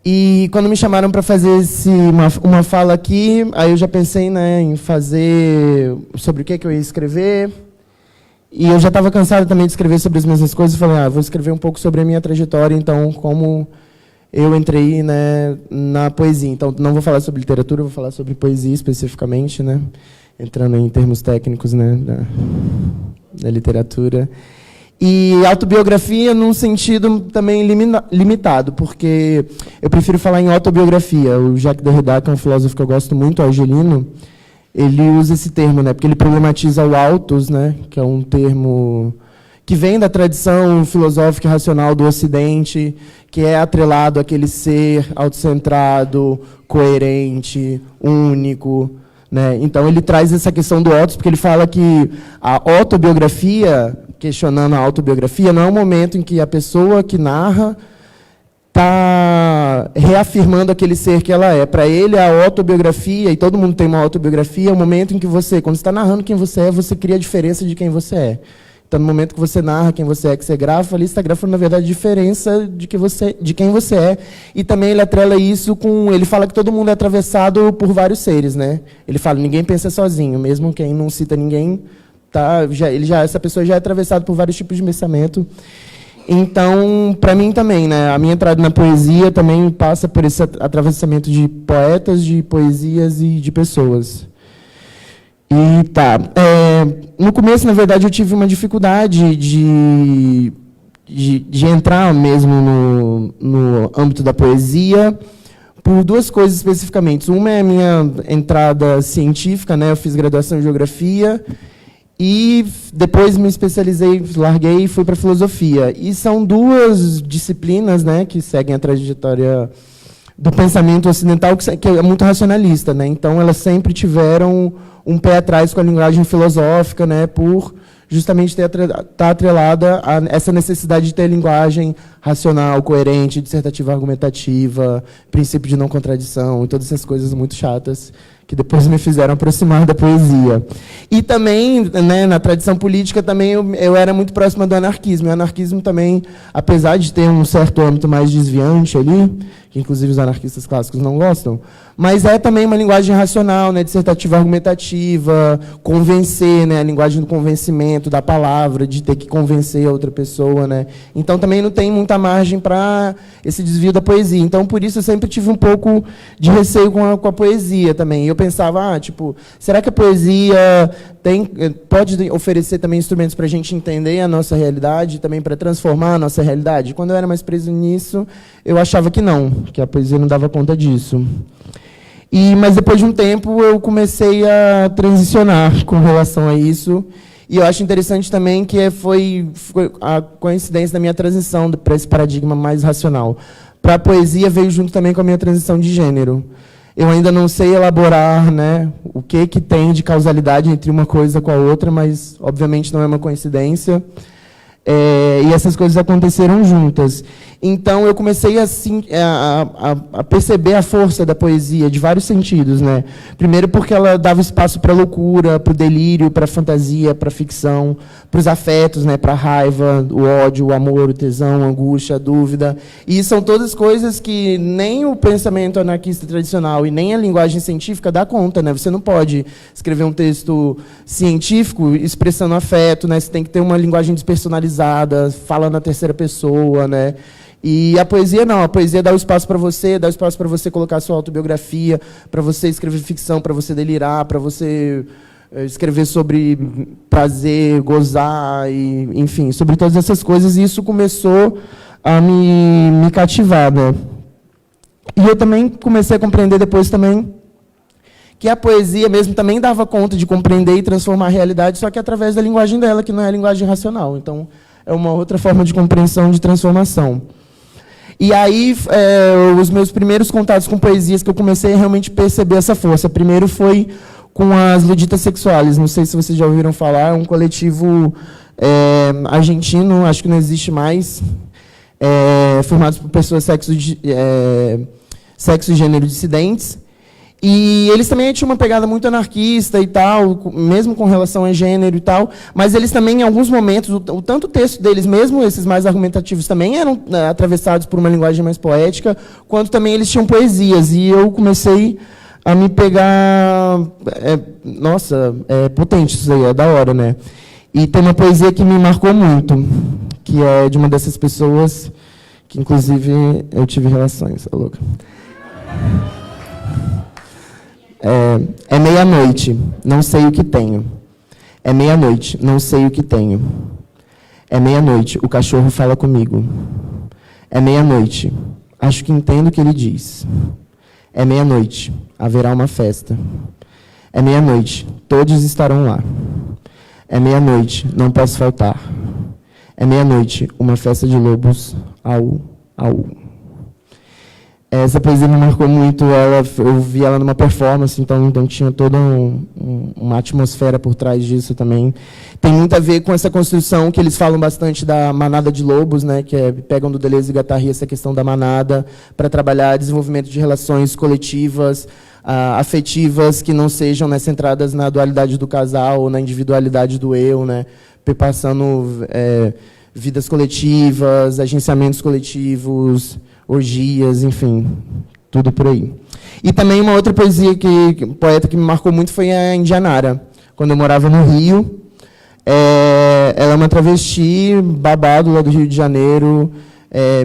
[SPEAKER 3] E quando me chamaram para fazer uma fala aqui, aí eu já pensei, né, em fazer sobre o que eu ia escrever. E eu já estava cansado também de escrever sobre as mesmas coisas. Falei, vou escrever um pouco sobre a minha trajetória, então, como eu entrei, né, na poesia. Então, não vou falar sobre literatura, vou falar sobre poesia especificamente, né, entrando em termos técnicos, né, da literatura. E autobiografia num sentido também limitado, porque eu prefiro falar em autobiografia. O Jacques Derrida, que é um filósofo que eu gosto muito, argelino, ele usa esse termo, né, porque ele problematiza o autos, né, que é um termo que vem da tradição filosófica e racional do Ocidente, que é atrelado àquele ser autocentrado, coerente, único, né? Então, ele traz essa questão do autos, porque ele fala que a autobiografia, questionando a autobiografia, não é um momento em que a pessoa que narra está reafirmando aquele ser que ela é. Para ele, a autobiografia, e todo mundo tem uma autobiografia, é um momento em que você, quando está narrando quem você é, você cria a diferença de quem você é. Então, no momento que você narra quem você é, que você grafa, ali está grafando, na verdade, a diferença de quem você é. E também ele atrela isso com... Ele fala que todo mundo é atravessado por vários seres, né? Ele fala, ninguém pensa sozinho, mesmo quem não cita ninguém, essa pessoa já é atravessada por vários tipos de pensamento. Então, para mim também, né? A minha entrada na poesia também passa por esse atravessamento de poetas, de poesias e de pessoas. E tá. No começo, na verdade, eu tive uma dificuldade de entrar mesmo no âmbito da poesia por 2 coisas especificamente. Uma é a minha entrada científica, né? Eu fiz graduação em geografia e depois me especializei, larguei e fui para filosofia. E são 2 disciplinas, né, que seguem a trajetória do pensamento ocidental, que é muito racionalista, né? Então, elas sempre tiveram um pé atrás com a linguagem filosófica, né, por justamente estar atrelada a essa necessidade de ter linguagem racional, coerente, dissertativa argumentativa, princípio de não contradição, e todas essas coisas muito chatas que depois me fizeram aproximar da poesia. E também, né, na tradição política, também eu era muito próxima do anarquismo. O anarquismo também, apesar de ter um certo âmbito mais desviante ali, que inclusive os anarquistas clássicos não gostam, mas é também uma linguagem racional, né, dissertativa argumentativa, convencer, né, a linguagem do convencimento, da palavra, de ter que convencer a outra pessoa. Né. Então, também não tem muita margem para esse desvio da poesia. Então, por isso, eu sempre tive um pouco de receio com a poesia também. E eu pensava, tipo, será que a poesia pode oferecer também instrumentos para a gente entender a nossa realidade, também para transformar a nossa realidade? Quando eu era mais preso nisso, eu achava que não, que a poesia não dava conta disso. Mas depois de um tempo eu comecei a transicionar com relação a isso. E eu acho interessante também que foi a coincidência da minha transição para esse paradigma mais racional. Para a poesia veio junto também com a minha transição de gênero. Eu ainda não sei elaborar, né, o que tem de causalidade entre uma coisa com a outra, mas, obviamente, não é uma coincidência. E essas coisas aconteceram juntas. Então, eu comecei assim, a perceber a força da poesia, de vários sentidos. Né? Primeiro, porque ela dava espaço para a loucura, para o delírio, para a fantasia, para a ficção, para os afetos, né? Para a raiva, o ódio, o amor, o tesão, a angústia, a dúvida. E são todas coisas que nem o pensamento anarquista tradicional e nem a linguagem científica dá conta. Né? Você não pode escrever um texto científico expressando afeto, né? Você tem que ter uma linguagem despersonalizada, fala na terceira pessoa, né? E a poesia não, a poesia dá o espaço para você, dá o espaço para você colocar a sua autobiografia, para você escrever ficção, para você delirar, para você escrever sobre prazer, gozar, e, enfim, sobre todas essas coisas. E isso começou a me cativar. Né? E eu também comecei a compreender depois também que a poesia mesmo também dava conta de compreender e transformar a realidade, só que através da linguagem dela, que não é a linguagem racional. Então, é uma outra forma de compreensão, de transformação. E aí, os meus primeiros contatos com poesias que eu comecei a realmente perceber essa força. Primeiro foi com as Luditas Sexuales. Não sei se vocês já ouviram falar, é um coletivo argentino, acho que não existe mais, formado por pessoas sexo e gênero dissidentes. E eles também tinham uma pegada muito anarquista e tal, mesmo com relação a gênero e tal, mas eles também, em alguns momentos, tanto o texto deles, mesmo esses mais argumentativos, também eram atravessados por uma linguagem mais poética, quanto também eles tinham poesias. E eu comecei a me pegar... nossa, é potente isso aí, é da hora, né? E tem uma poesia que me marcou muito, que é de uma dessas pessoas que, inclusive, eu tive relações, tá louca? É meia-noite, não sei o que tenho. É meia-noite, não sei o que tenho. É meia-noite, o cachorro fala comigo. É meia-noite, acho que entendo o que ele diz. É meia-noite, haverá uma festa. É meia-noite, todos estarão lá. É meia-noite, não posso faltar. É meia-noite, uma festa de lobos, au, au. Essa poesia me marcou muito, eu vi ela numa performance, então tinha toda uma atmosfera por trás disso também. Tem muito a ver com essa construção que eles falam bastante da manada de lobos, né, que pegam do Deleuze e Guattari essa questão da manada para trabalhar desenvolvimento de relações coletivas, afetivas, que não sejam, né, centradas na dualidade do casal ou na individualidade do eu, né, perpassando vidas coletivas, agenciamentos coletivos, orgias, enfim, tudo por aí. E também uma outra poeta que me marcou muito foi a Indianara, quando eu morava no Rio. Ela é uma travesti, babado lá do Rio de Janeiro,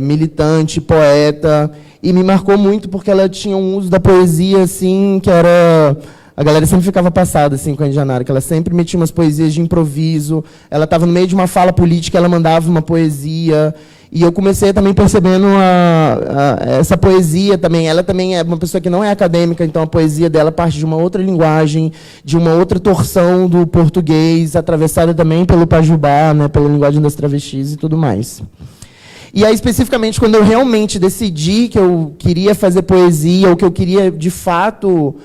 [SPEAKER 3] militante, poeta, e me marcou muito porque ela tinha um uso da poesia, assim, que era... A galera sempre ficava passada assim, com a Indianara, que ela sempre metia umas poesias de improviso, ela estava no meio de uma fala política, ela mandava uma poesia. E eu comecei também percebendo essa poesia também. Ela também é uma pessoa que não é acadêmica, então a poesia dela parte de uma outra linguagem, de uma outra torção do português, atravessada também pelo pajubá, né, pela linguagem das travestis e tudo mais. E aí, especificamente, quando eu realmente decidi que eu queria fazer poesia, ou que eu queria, de fato,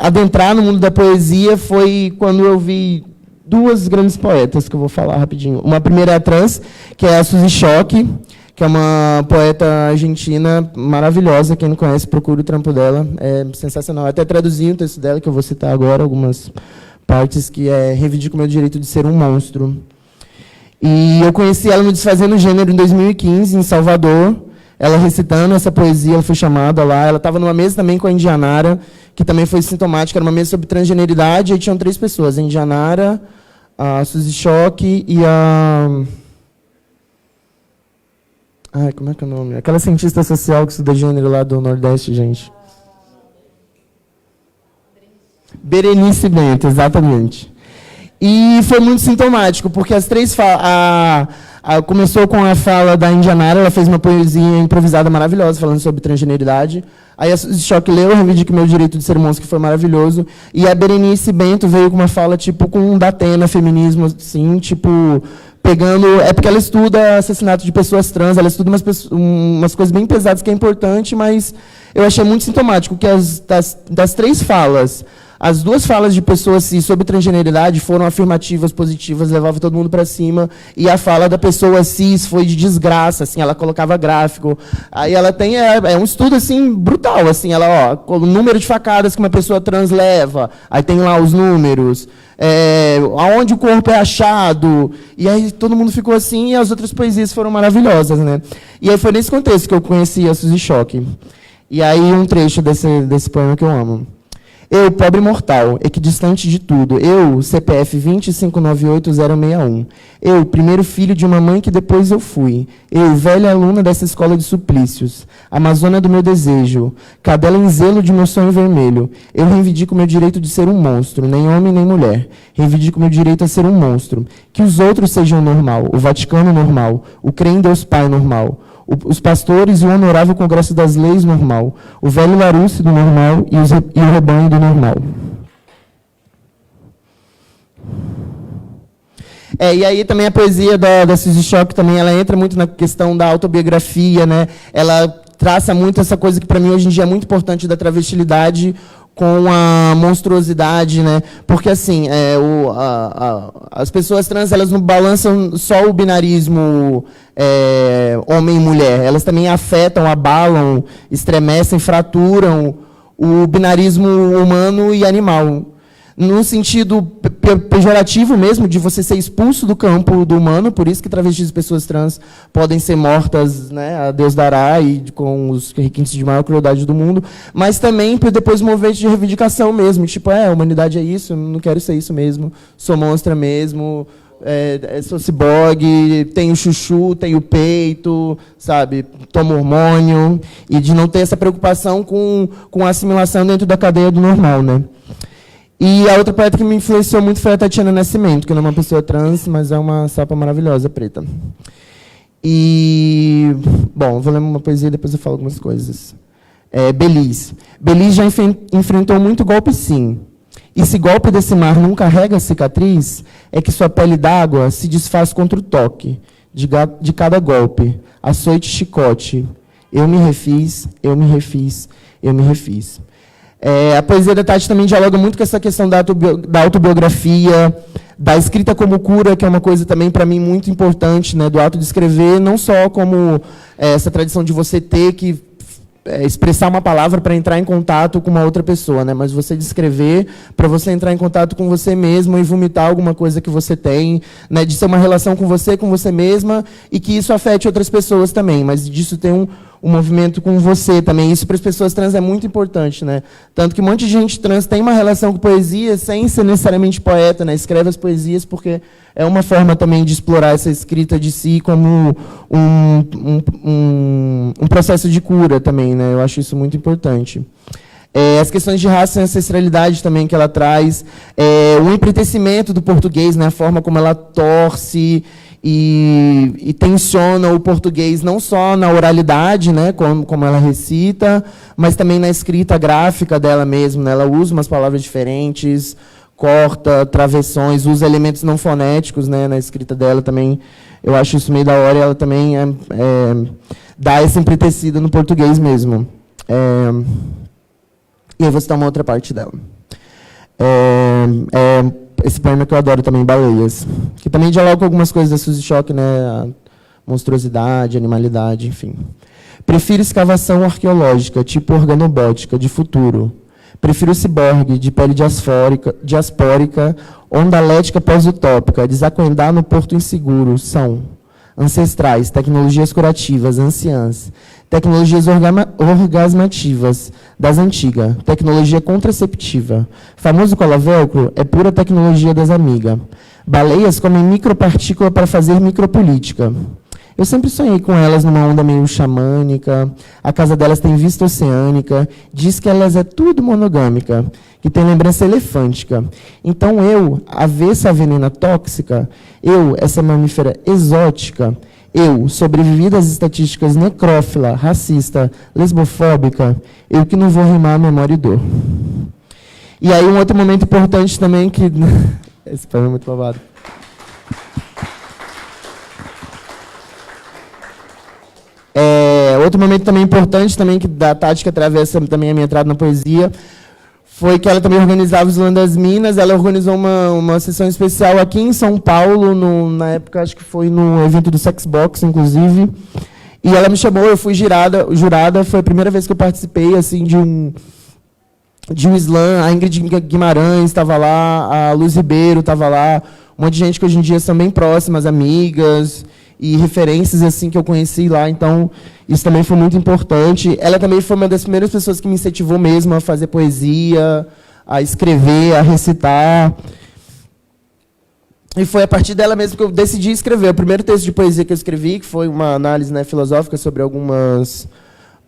[SPEAKER 3] adentrar no mundo da poesia, foi quando eu vi duas grandes poetas, que eu vou falar rapidinho. Uma primeira é a trans, que é a Suzy Choque, que é uma poeta argentina maravilhosa. Quem não conhece, procura o trampo dela. É sensacional. Eu até traduzi um texto dela, que eu vou citar agora, algumas partes, que é Reivindico o meu direito de ser um monstro. E eu conheci ela no Desfazendo o Gênero em 2015, em Salvador. Ela recitando essa poesia, ela foi chamada lá. Ela estava numa mesa também com a Indianara, que também foi sintomática. Era uma mesa sobre transgeneridade, e aí tinham 3 pessoas. A Indianara, a Suzy Choque e a... Ai, como é que é o nome? Aquela cientista social que estuda gênero lá do Nordeste, gente. Berenice Bento, exatamente. E foi muito sintomático, porque as 3 começou com a fala da Indianara, ela fez uma poesia improvisada maravilhosa, falando sobre transgeneridade. Aí a Choque leu, Reivindico o meu direito de ser monstro, que foi maravilhoso. E a Berenice Bento veio com uma fala, tipo, com um Datena, feminismo, assim, tipo, pegando... É porque ela estuda assassinato de pessoas trans, ela estuda umas coisas bem pesadas, que é importante, mas eu achei muito sintomático que das 3 falas... As 2 falas de pessoas cis sobre transgeneridade foram afirmativas, positivas, levava todo mundo para cima. E a fala da pessoa cis foi de desgraça, assim, ela colocava gráfico. Aí ela tem um estudo assim brutal, assim, ela, ó, o número de facadas que uma pessoa trans leva. Aí tem lá os números, aonde o corpo é achado. E aí todo mundo ficou assim, e as outras poesias foram maravilhosas, né? E aí foi nesse contexto que eu conheci a Suzy Choque. E aí um trecho desse poema que eu amo. Eu, pobre mortal, equidistante de tudo. Eu, CPF 2598061. Eu, primeiro filho de uma mãe que depois eu fui. Eu, velha aluna dessa escola de suplícios. Amazônia do meu desejo. Cadela em zelo de meu sonho vermelho. Eu reivindico meu direito de ser um monstro, nem homem nem mulher. Reivindico meu direito a ser um monstro. Que os outros sejam normal, o Vaticano normal, o crer em Deus Pai normal. Os pastores e o honorável Congresso das Leis normal, o velho Larousse do normal e o rebanho do normal. E aí também a poesia da Suzy Choque também, ela entra muito na questão da autobiografia, né? Ela traça muito essa coisa que para mim hoje em dia é muito importante da travestilidade com a monstruosidade, né? Porque assim, as pessoas trans, elas não balançam só o binarismo homem e mulher, elas também afetam, abalam, estremecem, fraturam o binarismo humano e animal, no sentido pejorativo mesmo, de você ser expulso do campo do humano, por isso que travestis e pessoas trans podem ser mortas, né, a Deus dará, e com os requintes de maior crueldade do mundo, mas também por depois um movimento de reivindicação mesmo, tipo, a humanidade é isso, eu não quero ser isso mesmo, sou monstra mesmo, sou ciborgue, tenho chuchu, tenho peito, sabe, tomo hormônio, e de não ter essa preocupação com a assimilação dentro da cadeia do normal, né? E a outra poeta que me influenciou muito foi a Tatiana Nascimento, que não é uma pessoa trans, mas é uma sapa maravilhosa, preta. E, bom, vou ler uma poesia e depois eu falo algumas coisas. Belize. Belize já enfrentou muito golpe, sim. E se golpe desse mar não carrega cicatriz, é que sua pele d'água se desfaz contra o toque de cada golpe. Açoite, chicote. Eu me refiz, eu me refiz, eu me refiz. A poesia da Tati também dialoga muito com essa questão da autobiografia, da escrita como cura, que é uma coisa também, para mim, muito importante, né, do ato de escrever, não só como essa tradição de você ter que expressar uma palavra para entrar em contato com uma outra pessoa, né, mas você descrever para você entrar em contato com você mesmo e vomitar alguma coisa que você tem, né, de ser uma relação com você mesma, e que isso afete outras pessoas também, mas disso tem um movimento com você também. Isso para as pessoas trans é muito importante, né? Tanto que um monte de gente trans tem uma relação com poesia sem ser necessariamente poeta, né? Escreve as poesias porque é uma forma também de explorar essa escrita de si como um processo de cura também, né? Eu acho isso muito importante. As questões de raça e ancestralidade também que ela traz, o empretecimento do português, né? A forma como ela torce e tensiona o português não só na oralidade, né, como ela recita, mas também na escrita gráfica dela mesmo, né? Ela usa umas palavras diferentes, corta travessões, usa elementos não fonéticos, né, na escrita dela também. Eu acho isso meio da hora, e ela também dá essa empretecida no português mesmo. E eu vou citar uma outra parte dela. Esse poema que eu adoro também, Baleias, que também dialoga com algumas coisas da Suzy Choque, né? monstruosidade, animalidade, enfim. Prefiro escavação arqueológica, tipo organobótica, de futuro. Prefiro ciborgue, de pele diaspórica, ondalética pós-utópica, desacuendar no porto inseguro, são ancestrais, tecnologias curativas, anciãs, tecnologias orgasmativas, das antigas, tecnologia contraceptiva. Famoso cola-velcro é pura tecnologia das amigas. Baleias comem micropartícula para fazer micropolítica. Eu sempre sonhei com elas numa onda meio xamânica, a casa delas tem vista oceânica, diz que elas é tudo monogâmica, que tem lembrança elefântica. Então eu, avessa a venena tóxica, eu, essa mamífera exótica, eu, sobrevivi das estatísticas necrófila, racista, lesbofóbica, eu que não vou rimar memória e dor. E aí um outro momento importante também que... Esse foi muito babado. Outro momento também importante, também, que da Tati, que atravessa também a minha entrada na poesia, foi que ela também organizava o Islã das Minas. Ela organizou uma sessão especial aqui em São Paulo, na época, acho que foi no evento do Sexbox, inclusive. E ela me chamou, eu fui jurada, foi a primeira vez que eu participei assim, de um Islã. A Ingrid Guimarães estava lá, a Luz Ribeiro estava lá, um monte de gente que hoje em dia são bem próximas, amigas e referências assim que eu conheci lá, então isso também foi muito importante. Ela também foi uma das primeiras pessoas que me incentivou mesmo a fazer poesia, a escrever, a recitar. E foi a partir dela mesmo que eu decidi escrever. O primeiro texto de poesia que eu escrevi, que foi uma análise, né, filosófica sobre algumas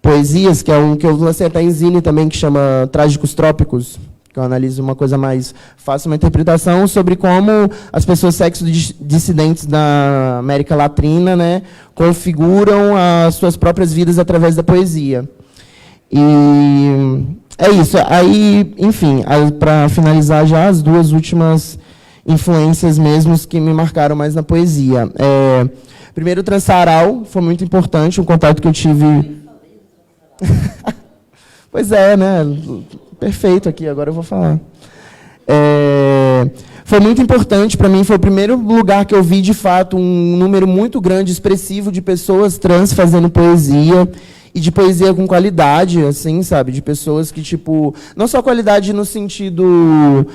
[SPEAKER 3] poesias, que é um que eu lancei até em Zine também, que chama Trágicos Trópicos, que eu analiso uma coisa mais, faço uma interpretação sobre como as pessoas sexo-dissidentes da América Latina, né, configuram as suas próprias vidas através da poesia. E é isso. Aí, enfim, para finalizar já as duas últimas influências mesmo que me marcaram mais na poesia. Primeiro, o Trançaral foi muito importante, um contato que eu tive... Pois é, né? Perfeito aqui, agora eu vou falar. Foi muito importante para mim, foi o primeiro lugar que eu vi, de fato, um número muito grande, expressivo, de pessoas trans fazendo poesia, e de poesia com qualidade, assim, sabe? De pessoas que, tipo, não só qualidade no sentido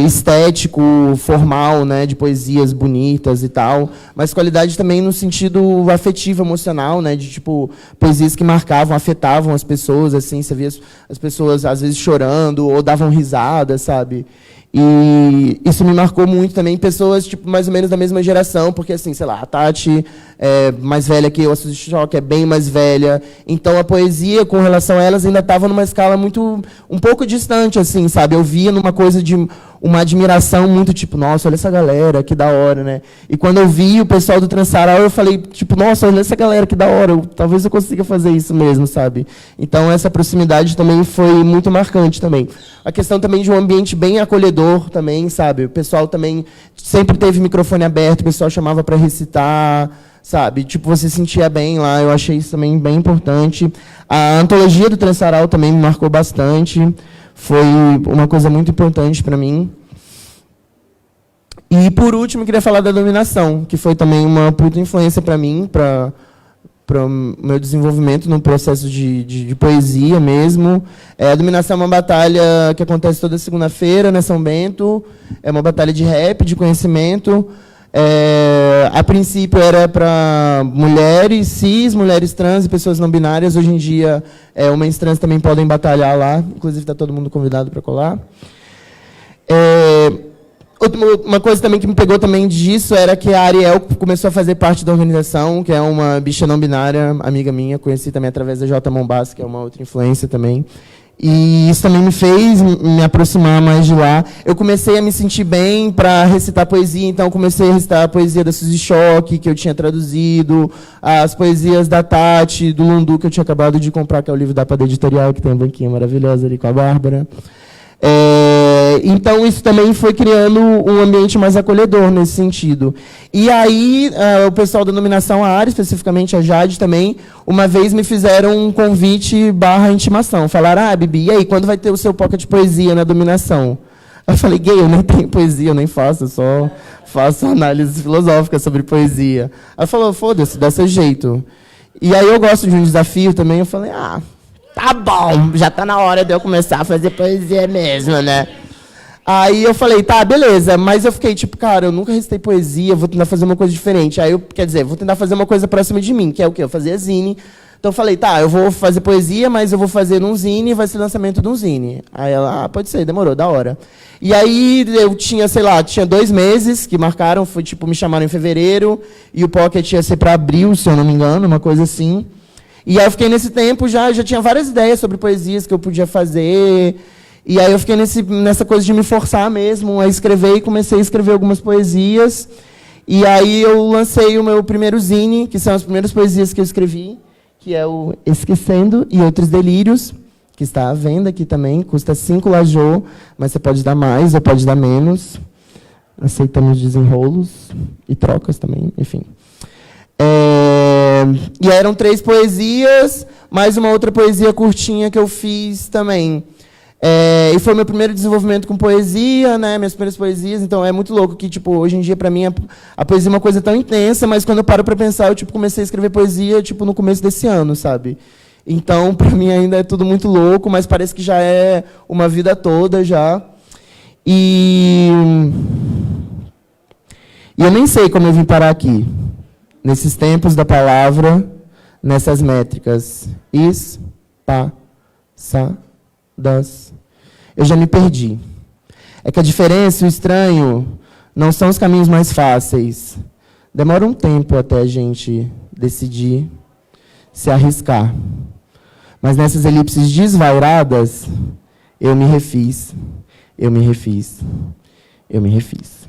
[SPEAKER 3] estético, formal, né? De poesias bonitas e tal, mas qualidade também no sentido afetivo, emocional, né? De, tipo, poesias que marcavam, afetavam as pessoas, assim, você via as pessoas, às vezes, chorando ou davam risada, sabe? E isso me marcou muito também, pessoas tipo, mais ou menos da mesma geração, porque, assim, sei lá, a Tati é mais velha que eu, a Suzy Choque é bem mais velha, então a poesia, com relação a elas, ainda estava numa escala um pouco distante, assim, sabe? Eu via numa coisa de uma admiração muito, tipo, nossa, olha essa galera, que da hora, né? E quando eu vi o pessoal do Trançaral, eu falei, tipo, nossa, olha essa galera, que da hora, talvez eu consiga fazer isso mesmo, sabe? Então, essa proximidade também foi muito marcante também. A questão também de um ambiente bem acolhedor também, sabe? O pessoal também sempre teve microfone aberto, o pessoal chamava para recitar, sabe? Tipo, você se sentia bem lá, eu achei isso também bem importante. A antologia do Trançaral também me marcou bastante, foi uma coisa muito importante para mim. E, por último, eu queria falar da dominação, que foi também uma puta influência para mim, para o meu desenvolvimento no processo de poesia mesmo. A dominação é uma batalha que acontece toda segunda-feira, né, São Bento. É uma batalha de rap, de conhecimento. A princípio era para mulheres cis, mulheres trans e pessoas não binárias. Hoje em dia, homens trans também podem batalhar lá. Inclusive, está todo mundo convidado para colar. Uma coisa também que me pegou também disso era que a Ariel começou a fazer parte da organização, que é uma bicha não binária, amiga minha, conheci também através da J. Mombassa, que é uma outra influência também. E isso também me fez me aproximar mais de lá. Eu comecei a me sentir bem para recitar poesia, então comecei a recitar a poesia da Suzy Choque, que eu tinha traduzido, as poesias da Tati, do Lundu, que eu tinha acabado de comprar, que é o livro da Pada Editorial, que tem uma banquinha maravilhosa ali com a Bárbara. Então, isso também foi criando um ambiente mais acolhedor nesse sentido. E aí, o pessoal da Dominação, a área, especificamente a Jade também, uma vez me fizeram um convite / intimação. Falaram, Bibi, e aí, quando vai ter o seu pocket de poesia na Dominação? Eu falei, gay, eu nem tenho poesia, eu nem faço, eu só faço análise filosófica sobre poesia. Ela falou, foda-se, dá seu jeito. E aí eu gosto de um desafio também, eu falei, tá bom, já tá na hora de eu começar a fazer poesia mesmo, né? Aí eu falei, tá, beleza, mas eu fiquei tipo, cara, eu nunca recitei poesia, vou tentar fazer uma coisa diferente. Aí vou tentar fazer uma coisa próxima de mim, que é o quê? Eu fazia zine. Então eu falei, tá, eu vou fazer poesia, mas eu vou fazer num zine e vai ser lançamento de um zine. Aí ela, pode ser, demorou, da hora. E aí eu tinha, tinha 2 meses que marcaram, foi tipo, me chamaram em fevereiro, e o Pocket ia ser para abril, se eu não me engano, uma coisa assim. E aí eu fiquei nesse tempo, já tinha várias ideias sobre poesias que eu podia fazer. E aí eu fiquei nessa coisa de me forçar mesmo a escrever, e comecei a escrever algumas poesias. E aí eu lancei o meu primeiro zine, que são as primeiras poesias que eu escrevi, que é o Esquecendo e Outros Delírios, que está à venda aqui também, custa 5 lajô, mas você pode dar mais ou pode dar menos. Aceitamos desenrolos e trocas também, enfim. E eram 3 poesias, mais uma outra poesia curtinha que eu fiz também. E foi meu primeiro desenvolvimento com poesia, né? Minhas primeiras poesias, então é muito louco que, tipo, hoje em dia, para mim, a poesia é uma coisa tão intensa, mas quando eu paro para pensar, eu comecei a escrever poesia no começo desse ano, sabe? Então, para mim, ainda é tudo muito louco, mas parece que já é uma vida toda já. E eu nem sei como eu vim parar aqui, nesses tempos da palavra, nessas métricas. Das. Eu já me perdi. É que a diferença e o estranho não são os caminhos mais fáceis. Demora um tempo até a gente decidir se arriscar. Mas nessas elipses desvairadas, eu me refiz, eu me refiz, eu me refiz.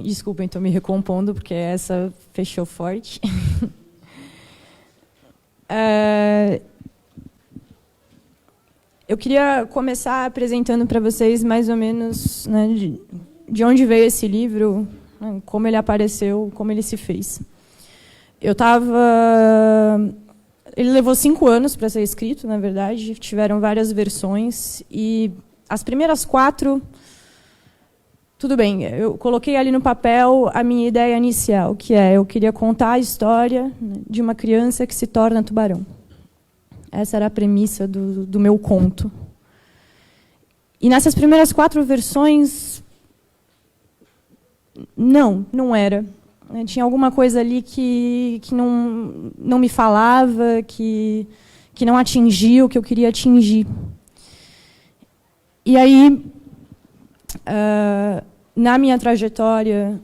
[SPEAKER 5] Desculpem, estou me recompondo, porque essa fechou forte. Eu queria começar apresentando para vocês mais ou menos, né, de onde veio esse livro, né, como ele apareceu, como ele se fez. Ele levou 5 anos para ser escrito, na verdade, tiveram várias versões, e as primeiras 4... Tudo bem, eu coloquei ali no papel a minha ideia inicial, que eu queria contar a história de uma criança que se torna tubarão. Essa era a premissa do meu conto. E nessas primeiras 4 versões, não era. Tinha alguma coisa ali que não me falava, que não atingia o que eu queria atingir. E aí, na minha trajetória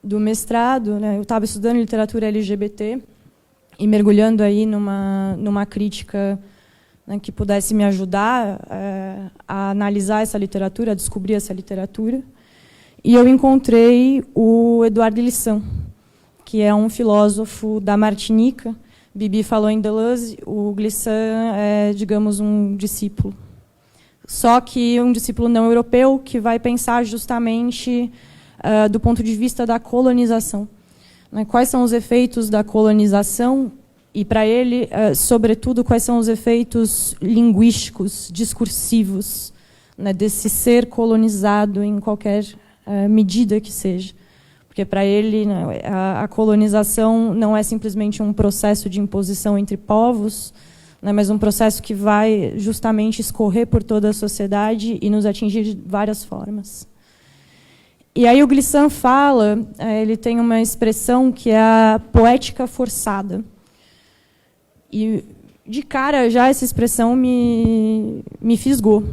[SPEAKER 5] do mestrado, né, eu estava estudando literatura LGBT e mergulhando aí numa crítica, né, que pudesse me ajudar a analisar essa literatura, a descobrir essa literatura. E eu encontrei o Édouard Glissant, que é um filósofo da Martinica. Bibi falou em Deleuze, o Glissant é, digamos, um discípulo. Só que um discípulo não europeu que vai pensar justamente do ponto de vista da colonização. Né? Quais são os efeitos da colonização e, para ele, sobretudo, quais são os efeitos linguísticos, discursivos, né, desse ser colonizado em qualquer medida que seja. Porque, para ele, né, a colonização não é simplesmente um processo de imposição entre povos, né, mas um processo que vai justamente escorrer por toda a sociedade e nos atingir de várias formas. E aí o Glissant fala, ele tem uma expressão que é a poética forçada. E, de cara, já essa expressão me fisgou.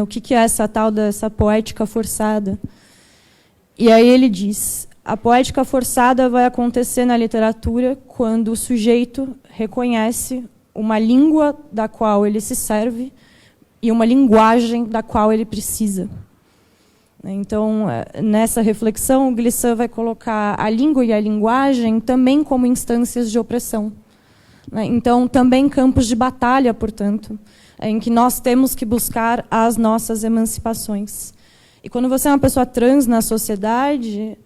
[SPEAKER 5] O que é essa tal dessa poética forçada? E aí ele diz: a poética forçada vai acontecer na literatura quando o sujeito reconhece uma língua da qual ele se serve e uma linguagem da qual ele precisa. Então, nessa reflexão, o Glissant vai colocar a língua e a linguagem também como instâncias de opressão. Então, também campos de batalha, portanto, em que nós temos que buscar as nossas emancipações. E quando você é uma pessoa trans na sociedade,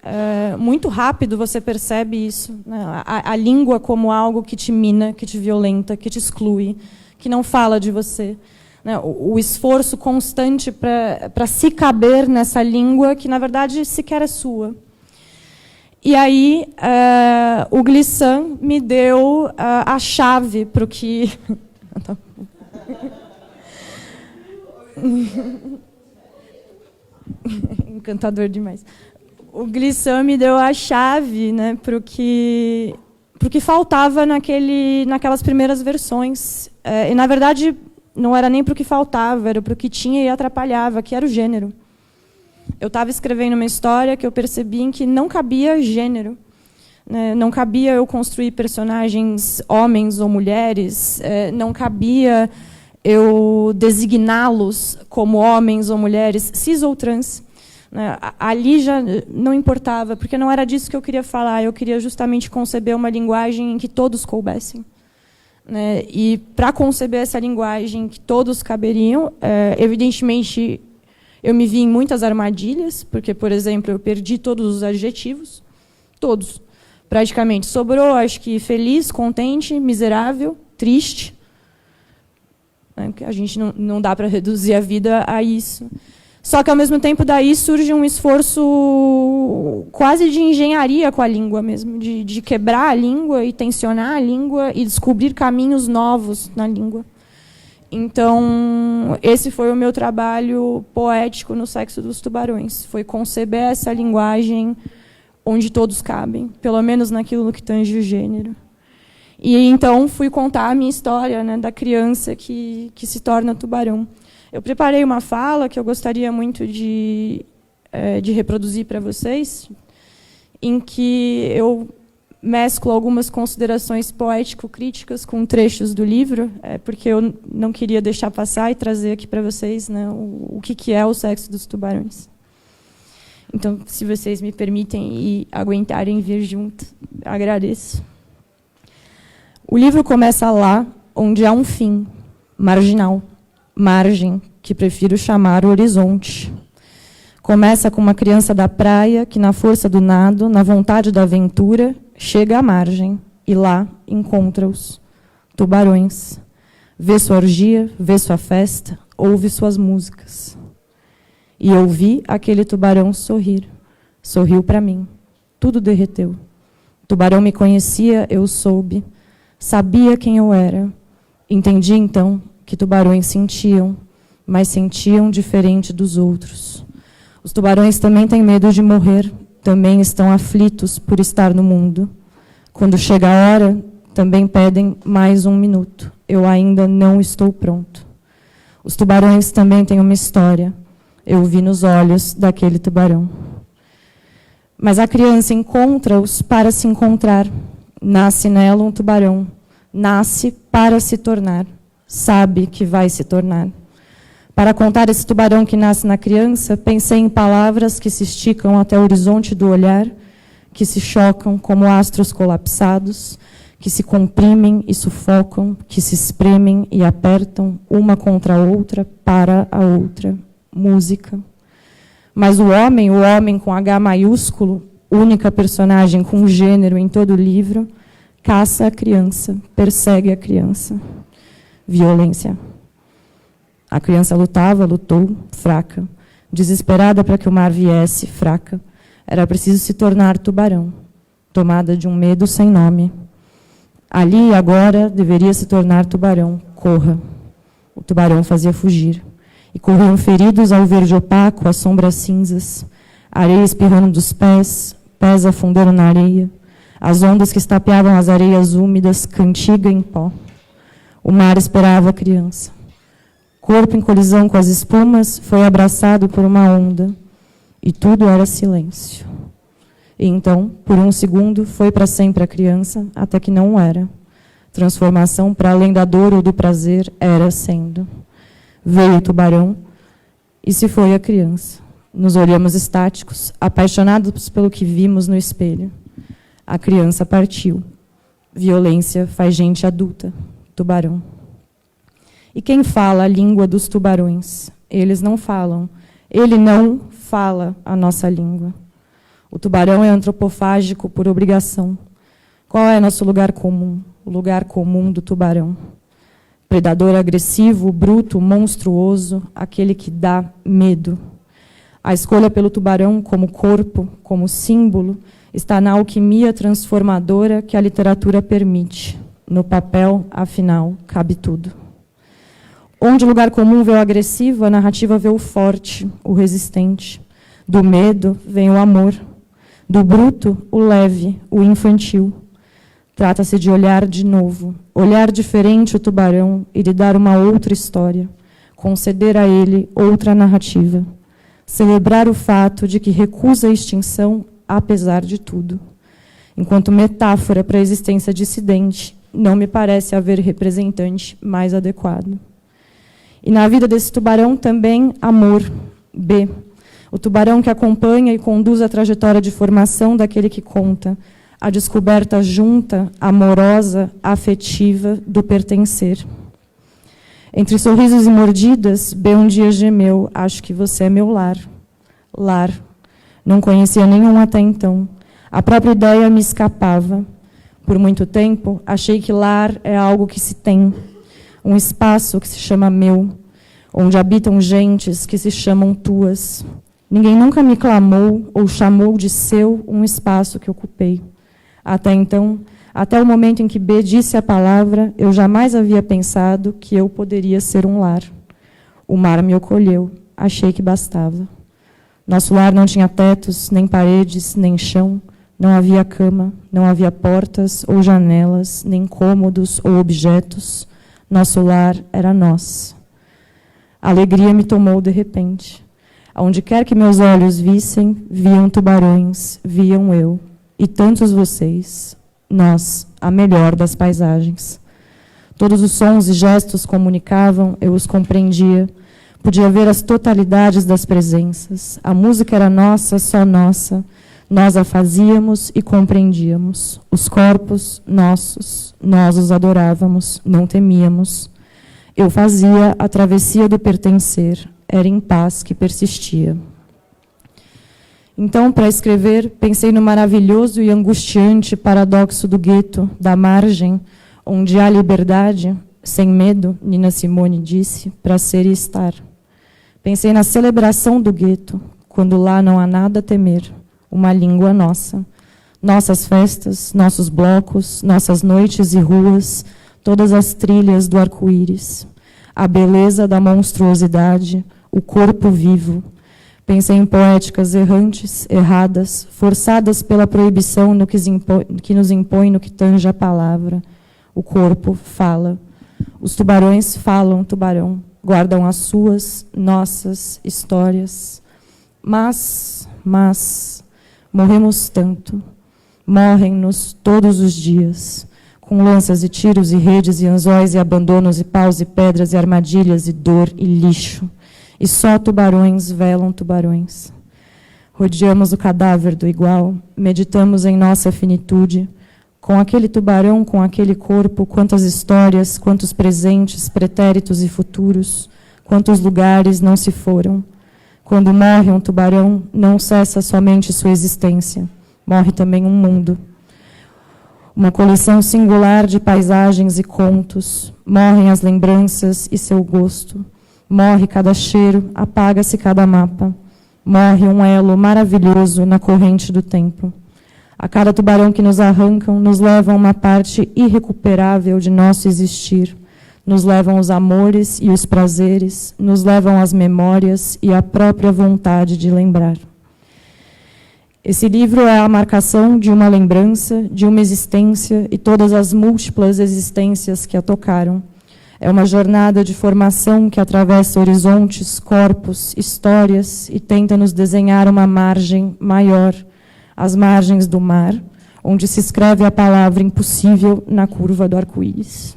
[SPEAKER 5] muito rápido você percebe isso, né? A língua como algo que te mina, que te violenta, que te exclui, que não fala de você. Né? O esforço constante para se caber nessa língua que, na verdade, sequer é sua. E aí, o Glissant me deu a chave para o que... Encantador demais. O Glissant me deu a chave, né, para o que faltava naquelas primeiras versões. E, na verdade, não era nem para o que faltava, era para o que tinha e atrapalhava, que era o gênero. Eu estava escrevendo uma história que eu percebi em que não cabia gênero. Né? Não cabia eu construir personagens homens ou mulheres, não cabia eu designá-los como homens ou mulheres, cis ou trans. Ali já não importava, porque não era disso que eu queria falar. Eu queria justamente conceber uma linguagem em que todos coubessem. E, para conceber essa linguagem em que todos caberiam, evidentemente, eu me vi em muitas armadilhas, porque, por exemplo, eu perdi todos os adjetivos, todos, praticamente. Sobrou, acho que, feliz, contente, miserável, triste. A gente não dá para reduzir a vida a isso. Só que, ao mesmo tempo, daí surge um esforço quase de engenharia com a língua mesmo, de quebrar a língua e tensionar a língua e descobrir caminhos novos na língua. Então, esse foi o meu trabalho poético no Sexo dos Tubarões. Foi conceber essa linguagem onde todos cabem, pelo menos naquilo que tange o gênero. E, então, fui contar a minha história, né, da criança que se torna tubarão. Eu preparei uma fala que eu gostaria muito de reproduzir para vocês, em que eu mesclo algumas considerações poético-críticas com trechos do livro, porque eu não queria deixar passar e trazer aqui para vocês, né, o que é o Sexo dos Tubarões. Então, se vocês me permitem e aguentarem vir junto, agradeço. O livro começa lá onde há um fim, marginal, margem, que prefiro chamar horizonte. Começa com uma criança da praia que, na força do nado, na vontade da aventura, chega à margem e lá encontra-os tubarões. Vê sua orgia, vê sua festa, ouve suas músicas. E eu vi aquele tubarão sorrir. Sorriu para mim. Tudo derreteu. O tubarão me conhecia, eu soube. Sabia quem eu era. Entendi, então, que tubarões sentiam, mas sentiam diferente dos outros. Os tubarões também têm medo de morrer, também estão aflitos por estar no mundo. Quando chega a hora, também pedem mais um minuto. Eu ainda não estou pronto. Os tubarões também têm uma história. Eu vi nos olhos daquele tubarão. Mas a criança encontra-os para se encontrar. Nasce nela um tubarão. Nasce para se tornar. Sabe que vai se tornar. Para contar esse tubarão que nasce na criança, pensei em palavras que se esticam até o horizonte do olhar, que se chocam como astros colapsados, que se comprimem e sufocam, que se espremem e apertam uma contra a outra para a outra. Música. Mas o homem com H maiúsculo, única personagem com gênero em todo o livro, caça a criança, persegue a criança. Violência. A criança lutava, lutou, fraca. Desesperada para que o mar viesse, fraca. Era preciso se tornar tubarão, tomada de um medo sem nome. Ali e agora deveria se tornar tubarão. Corra. O tubarão fazia fugir. E corriam feridos ao verde opaco, as sombras cinzas, areia espirrando dos pés, pés afundando na areia, as ondas que estapeavam as areias úmidas, cantiga em pó. O mar esperava a criança. Corpo em colisão com as espumas, foi abraçado por uma onda, e tudo era silêncio. E então, por um segundo, foi para sempre a criança, até que não era. Transformação para além da dor ou do prazer, era sendo. Veio o tubarão e se foi a criança. Nos olhamos estáticos, apaixonados pelo que vimos no espelho. A criança partiu. Violência faz gente adulta. Tubarão. E quem fala a língua dos tubarões? Eles não falam. Ele não fala a nossa língua. O tubarão é antropofágico por obrigação. Qual é nosso lugar comum? O lugar comum do tubarão. Predador agressivo, bruto, monstruoso, aquele que dá medo. A escolha pelo tubarão como corpo, como símbolo, está na alquimia transformadora que a literatura permite. No papel, afinal, cabe tudo. Onde o lugar comum vê o agressivo, a narrativa vê o forte, o resistente. Do medo vem o amor. Do bruto, o leve, o infantil. Trata-se de olhar de novo, olhar diferente o tubarão e lhe dar uma outra história, conceder a ele outra narrativa, celebrar o fato de que recusa a extinção apesar de tudo. Enquanto metáfora para a existência dissidente, não me parece haver representante mais adequado. E na vida desse tubarão também amor, B. O tubarão que acompanha e conduz a trajetória de formação daquele que conta, a descoberta junta, amorosa, afetiva do pertencer. Entre sorrisos e mordidas, B um dia gemeu, acho que você é meu lar. Lar. Não conhecia nenhum até então. A própria ideia me escapava. Por muito tempo, achei que lar é algo que se tem. Um espaço que se chama meu, onde habitam gentes que se chamam tuas. Ninguém nunca me clamou ou chamou de seu um espaço que ocupei. Até então, até o momento em que B disse a palavra, eu jamais havia pensado que eu poderia ser um lar. O mar me acolheu, achei que bastava. Nosso lar não tinha tetos, nem paredes, nem chão. Não havia cama, não havia portas ou janelas, nem cômodos ou objetos. Nosso lar era nós. A alegria me tomou de repente. Aonde quer que meus olhos vissem, viam tubarões, viam eu. E tantos vocês, nós, a melhor das paisagens. Todos os sons e gestos comunicavam, eu os compreendia. Podia ver as totalidades das presenças. A música era nossa, só nossa. Nós a fazíamos e compreendíamos. Os corpos, nossos. Nós os adorávamos, não temíamos. Eu fazia a travessia do pertencer. Era em paz que persistia. Então, para escrever, pensei no maravilhoso e angustiante paradoxo do gueto, da margem, onde há liberdade, sem medo, Nina Simone disse, para ser e estar. Pensei na celebração do gueto, quando lá não há nada a temer, uma língua nossa. Nossas festas, nossos blocos, nossas noites e ruas, todas as trilhas do arco-íris. A beleza da monstruosidade, o corpo vivo. Pensei em poéticas errantes, erradas, forçadas pela proibição no que nos impõe no que tange a palavra. O corpo fala. Os tubarões falam tubarão. Guardam as suas, nossas histórias. Mas, morremos tanto. Morrem-nos todos os dias. Com lanças e tiros e redes e anzóis e abandonos e paus e pedras e armadilhas e dor e lixo. E só tubarões velam tubarões. Rodeamos o cadáver do igual, meditamos em nossa finitude. Com aquele tubarão, com aquele corpo, quantas histórias, quantos presentes, pretéritos e futuros, quantos lugares não se foram. Quando morre um tubarão, não cessa somente sua existência, morre também um mundo. Uma coleção singular de paisagens e contos, morrem as lembranças e seu gosto. Morre cada cheiro, apaga-se cada mapa. Morre um elo maravilhoso na corrente do tempo. A cada tubarão que nos arrancam, nos levam uma parte irrecuperável de nosso existir. Nos levam os amores e os prazeres, nos levam as memórias e a própria vontade de lembrar. Esse livro é a marcação de uma lembrança, de uma existência e todas as múltiplas existências que a tocaram. É uma jornada de formação que atravessa horizontes, corpos, histórias e tenta nos desenhar uma margem maior, as margens do mar, onde se escreve a palavra impossível na curva do arco-íris.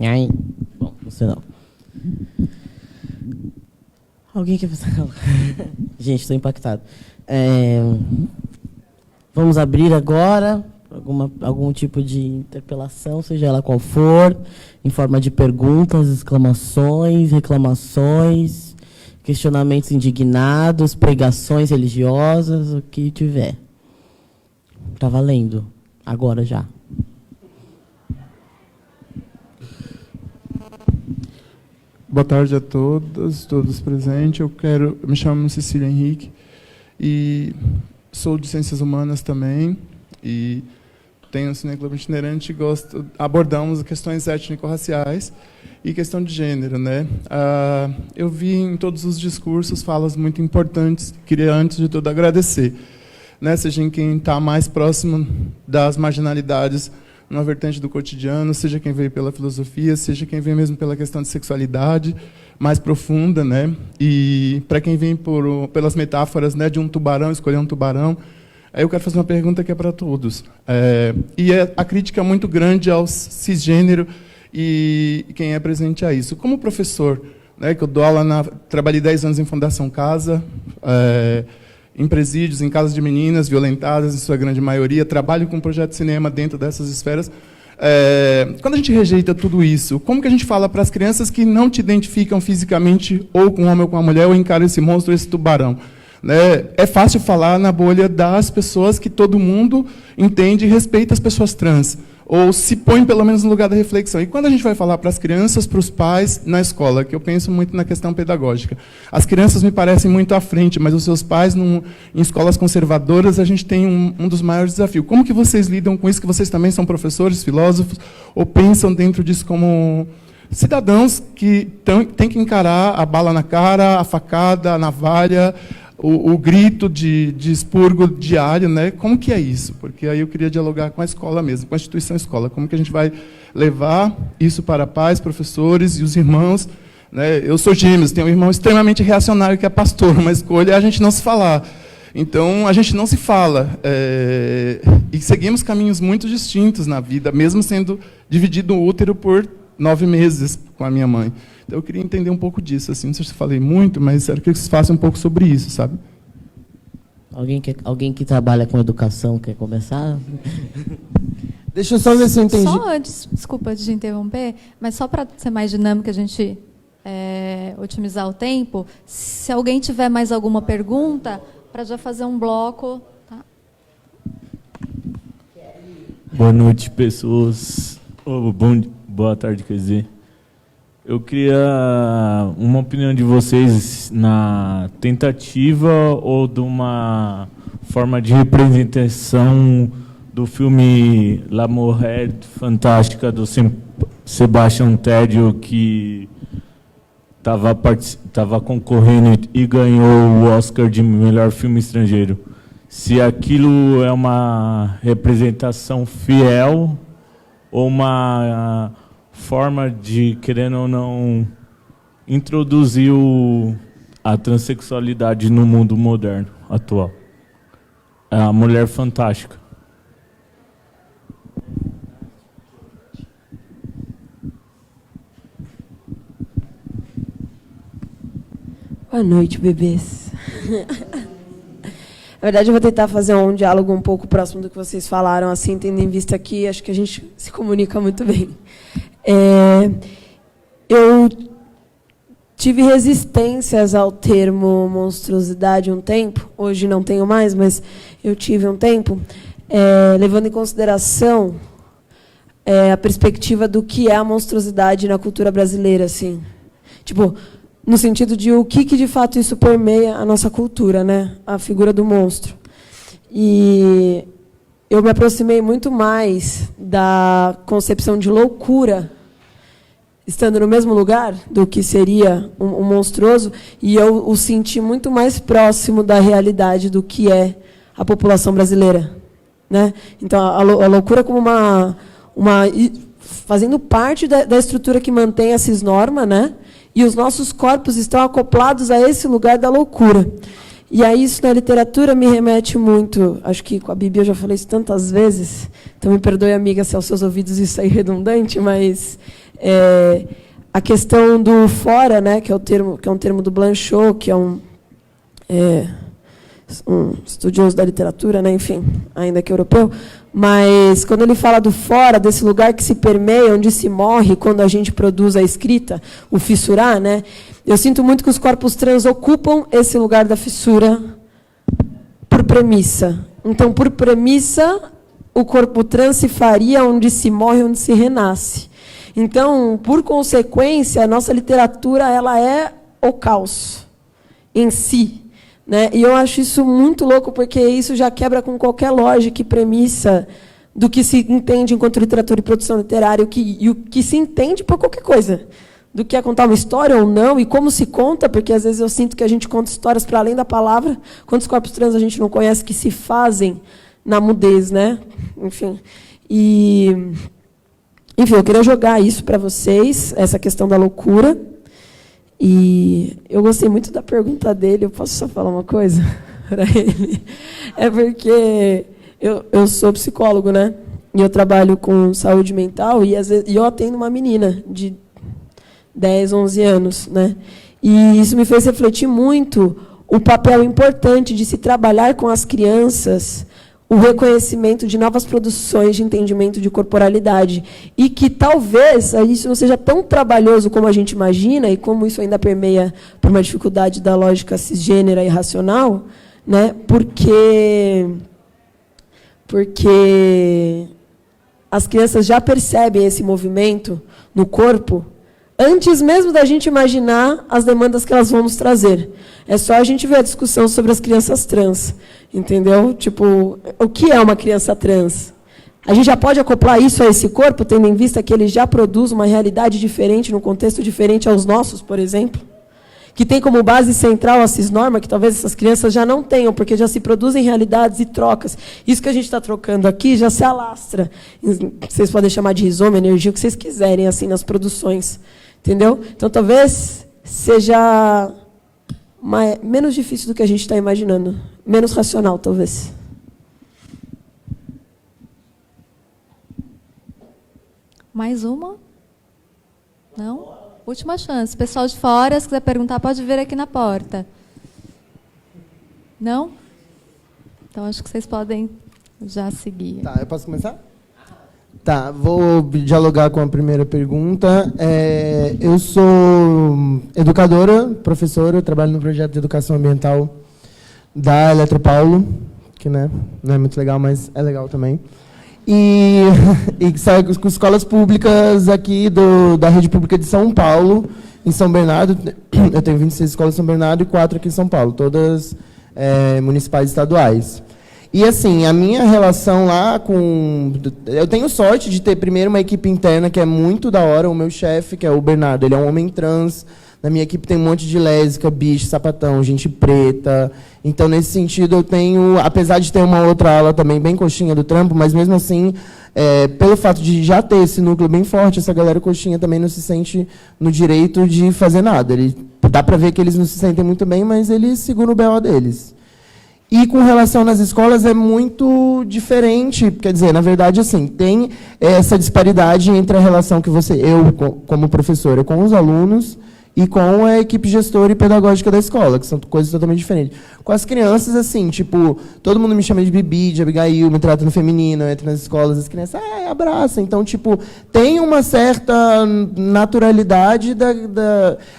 [SPEAKER 2] E aí? Bom, você não. Alguém quer fazer? Gente, estou impactado. Vamos abrir agora algum tipo de interpelação, seja ela qual for, em forma de perguntas, exclamações, reclamações, questionamentos indignados, pregações religiosas, o que tiver. Está valendo. Agora já.
[SPEAKER 6] Boa tarde a todos presentes. Me chamo Cecília Henrique e sou de Ciências Humanas também e tenho um cineclube itinerante e abordamos questões étnico-raciais e questão de gênero, né? Eu vi em todos os discursos falas muito importantes. Queria antes de tudo agradecer, né? Seja em quem está mais próximo das marginalidades numa vertente do cotidiano, seja quem veio pela filosofia, seja quem vem mesmo pela questão de sexualidade mais profunda, né? E para quem vem pelas metáforas, né, de um tubarão, escolher um tubarão. Aí eu quero fazer uma pergunta que é para todos. A crítica é muito grande ao cisgênero e quem é presente a isso. Como professor, né, que eu dou aula, trabalhei 10 anos em Fundação Casa, em presídios, em casas de meninas violentadas, em sua grande maioria, trabalho com um projeto de cinema dentro dessas esferas. Quando a gente rejeita tudo isso, como que a gente fala para as crianças que não te identificam fisicamente ou com um homem ou com uma mulher, ou encaram esse monstro, esse tubarão? Né? É fácil falar na bolha das pessoas que todo mundo entende e respeita as pessoas trans, ou se põe pelo menos no lugar da reflexão. E quando a gente vai falar para as crianças, para os pais, na escola, que eu penso muito na questão pedagógica, as crianças me parecem muito à frente, mas os seus pais, em escolas conservadoras, a gente tem um dos maiores desafios. Como que vocês lidam com isso, que vocês também são professores, filósofos, ou pensam dentro disso como cidadãos que têm que encarar a bala na cara, a facada, a navalha, o grito de expurgo diário, né? Como que é isso? Porque aí eu queria dialogar com a escola mesmo, com a instituição escola. Como que a gente vai levar isso para pais, professores e os irmãos? Né? Eu sou gêmeos, tenho um irmão extremamente reacionário que é pastor, uma escolha é a gente não se falar. Então, a gente não se fala. E seguimos caminhos muito distintos na vida, mesmo sendo dividido o útero por 9 meses com a minha mãe. Então, eu queria entender um pouco disso. Assim, não sei se eu falei muito, mas eu queria que vocês façam um pouco sobre isso, sabe?
[SPEAKER 2] Alguém que trabalha com educação quer começar?
[SPEAKER 3] Deixa eu só ver se eu entendi.
[SPEAKER 1] Só antes, desculpa de interromper, mas só para ser mais dinâmica, a gente otimizar o tempo, se alguém tiver mais alguma pergunta, para já fazer um bloco. Tá?
[SPEAKER 7] Boa noite, pessoas. Boa tarde, quer dizer. Eu queria uma opinião de vocês na tentativa ou de uma forma de representação do filme La Mulher Fantástica, do Sebastian Tello, que estava concorrendo e ganhou o Oscar de melhor filme estrangeiro. Se aquilo é uma representação fiel ou uma forma de, querendo ou não, introduzir a transexualidade no mundo moderno, atual. É a Mulher Fantástica.
[SPEAKER 8] Boa noite, bebês. Na verdade, eu vou tentar fazer um diálogo um pouco próximo do que vocês falaram, assim, tendo em vista que acho que a gente se comunica muito bem. Eu tive resistências ao termo monstruosidade um tempo, hoje não tenho mais, mas eu tive um tempo, levando em consideração a perspectiva do que é a monstruosidade na cultura brasileira, assim. Tipo, no sentido de o que de fato isso permeia a nossa cultura, né? A figura do monstro. E eu me aproximei muito mais da concepção de loucura, estando no mesmo lugar, do que seria um monstruoso, e eu o senti muito mais próximo da realidade do que é a população brasileira, né? Então, a loucura como fazendo parte da estrutura que mantém a cisnorma, né? E os nossos corpos estão acoplados a esse lugar da loucura. E aí isso na literatura me remete muito, acho que com a Bibi eu já falei isso tantas vezes, então me perdoe, amiga, se aos seus ouvidos isso é redundante, mas a questão do fora, né, que é um termo do Blanchot, que é um estudioso da literatura, né, enfim, ainda que europeu, mas quando ele fala do fora, desse lugar que se permeia, onde se morre quando a gente produz a escrita, o fissurar, né, eu sinto muito que os corpos trans ocupam esse lugar da fissura por premissa. Então, por premissa, o corpo trans se faria onde se morre, onde se renasce. Então, por consequência, a nossa literatura ela é o caos em si. Né? E eu acho isso muito louco, porque isso já quebra com qualquer lógica e premissa do que se entende enquanto literatura e produção literária, e o que se entende por qualquer coisa. Do que é contar uma história ou não, e como se conta, porque às vezes eu sinto que a gente conta histórias para além da palavra. Quantos corpos trans a gente não conhece que se fazem na mudez, né? Enfim. Enfim, eu queria jogar isso para vocês, essa questão da loucura. E eu gostei muito da pergunta dele. Eu posso só falar uma coisa para ele? É porque eu sou psicólogo, né? E eu trabalho com saúde mental, e às vezes eu atendo uma menina de 10, 11 anos, né? E isso me fez refletir muito o papel importante de se trabalhar com as crianças, o reconhecimento de novas produções de entendimento de corporalidade, e que talvez isso não seja tão trabalhoso como a gente imagina, e como isso ainda permeia por uma dificuldade da lógica cisgênera e racional, né? Porque as crianças já percebem esse movimento no corpo antes mesmo da gente imaginar as demandas que elas vão nos trazer. É só a gente ver a discussão sobre as crianças trans, entendeu? Tipo, o que é uma criança trans? A gente já pode acoplar isso a esse corpo, tendo em vista que ele já produz uma realidade diferente, num contexto diferente aos nossos, por exemplo? Que tem como base central a cisnorma, que talvez essas crianças já não tenham, porque já se produzem realidades e trocas. Isso que a gente está trocando aqui já se alastra. Vocês podem chamar de rizoma, energia, o que vocês quiserem, assim, nas produções. Entendeu? Então, talvez seja menos difícil do que a gente está imaginando. Menos racional, talvez.
[SPEAKER 1] Mais uma? Não? Última chance. Pessoal de fora, se quiser perguntar, pode vir aqui na porta. Não? Então, acho que vocês podem já seguir.
[SPEAKER 3] Tá, eu posso começar? Tá, vou dialogar com a primeira pergunta. Eu sou educadora, professora, eu trabalho no projeto de educação ambiental da Eletropaulo, que, né, não é muito legal, mas é legal também. E saio com escolas públicas aqui da rede pública de São Paulo, em São Bernardo. Eu tenho 26 escolas em São Bernardo e 4 aqui em São Paulo, todas municipais e estaduais. E, assim, a minha relação lá com... Eu tenho sorte de ter, primeiro, uma equipe interna que é muito da hora. O meu chefe, que é o Bernardo, ele é um homem trans. Na minha equipe tem um monte de lésbica, bicho, sapatão, gente preta. Então, nesse sentido, eu tenho... Apesar de ter uma outra ala também bem coxinha do trampo, mas, mesmo assim, pelo fato de já ter esse núcleo bem forte, essa galera coxinha também não se sente no direito de fazer nada. Dá para ver que eles não se sentem muito bem, mas eles seguram o BO deles. E com relação nas escolas é muito diferente, quer dizer, na verdade, assim, tem essa disparidade entre a relação que eu, como professora, com os alunos e com a equipe gestora e pedagógica da escola, que são coisas totalmente diferentes. Com as crianças, assim, tipo, todo mundo me chama de Bibi, de Abigail, me trata no feminino, eu entro nas escolas, as crianças, abraça. Então, tipo, tem uma certa naturalidade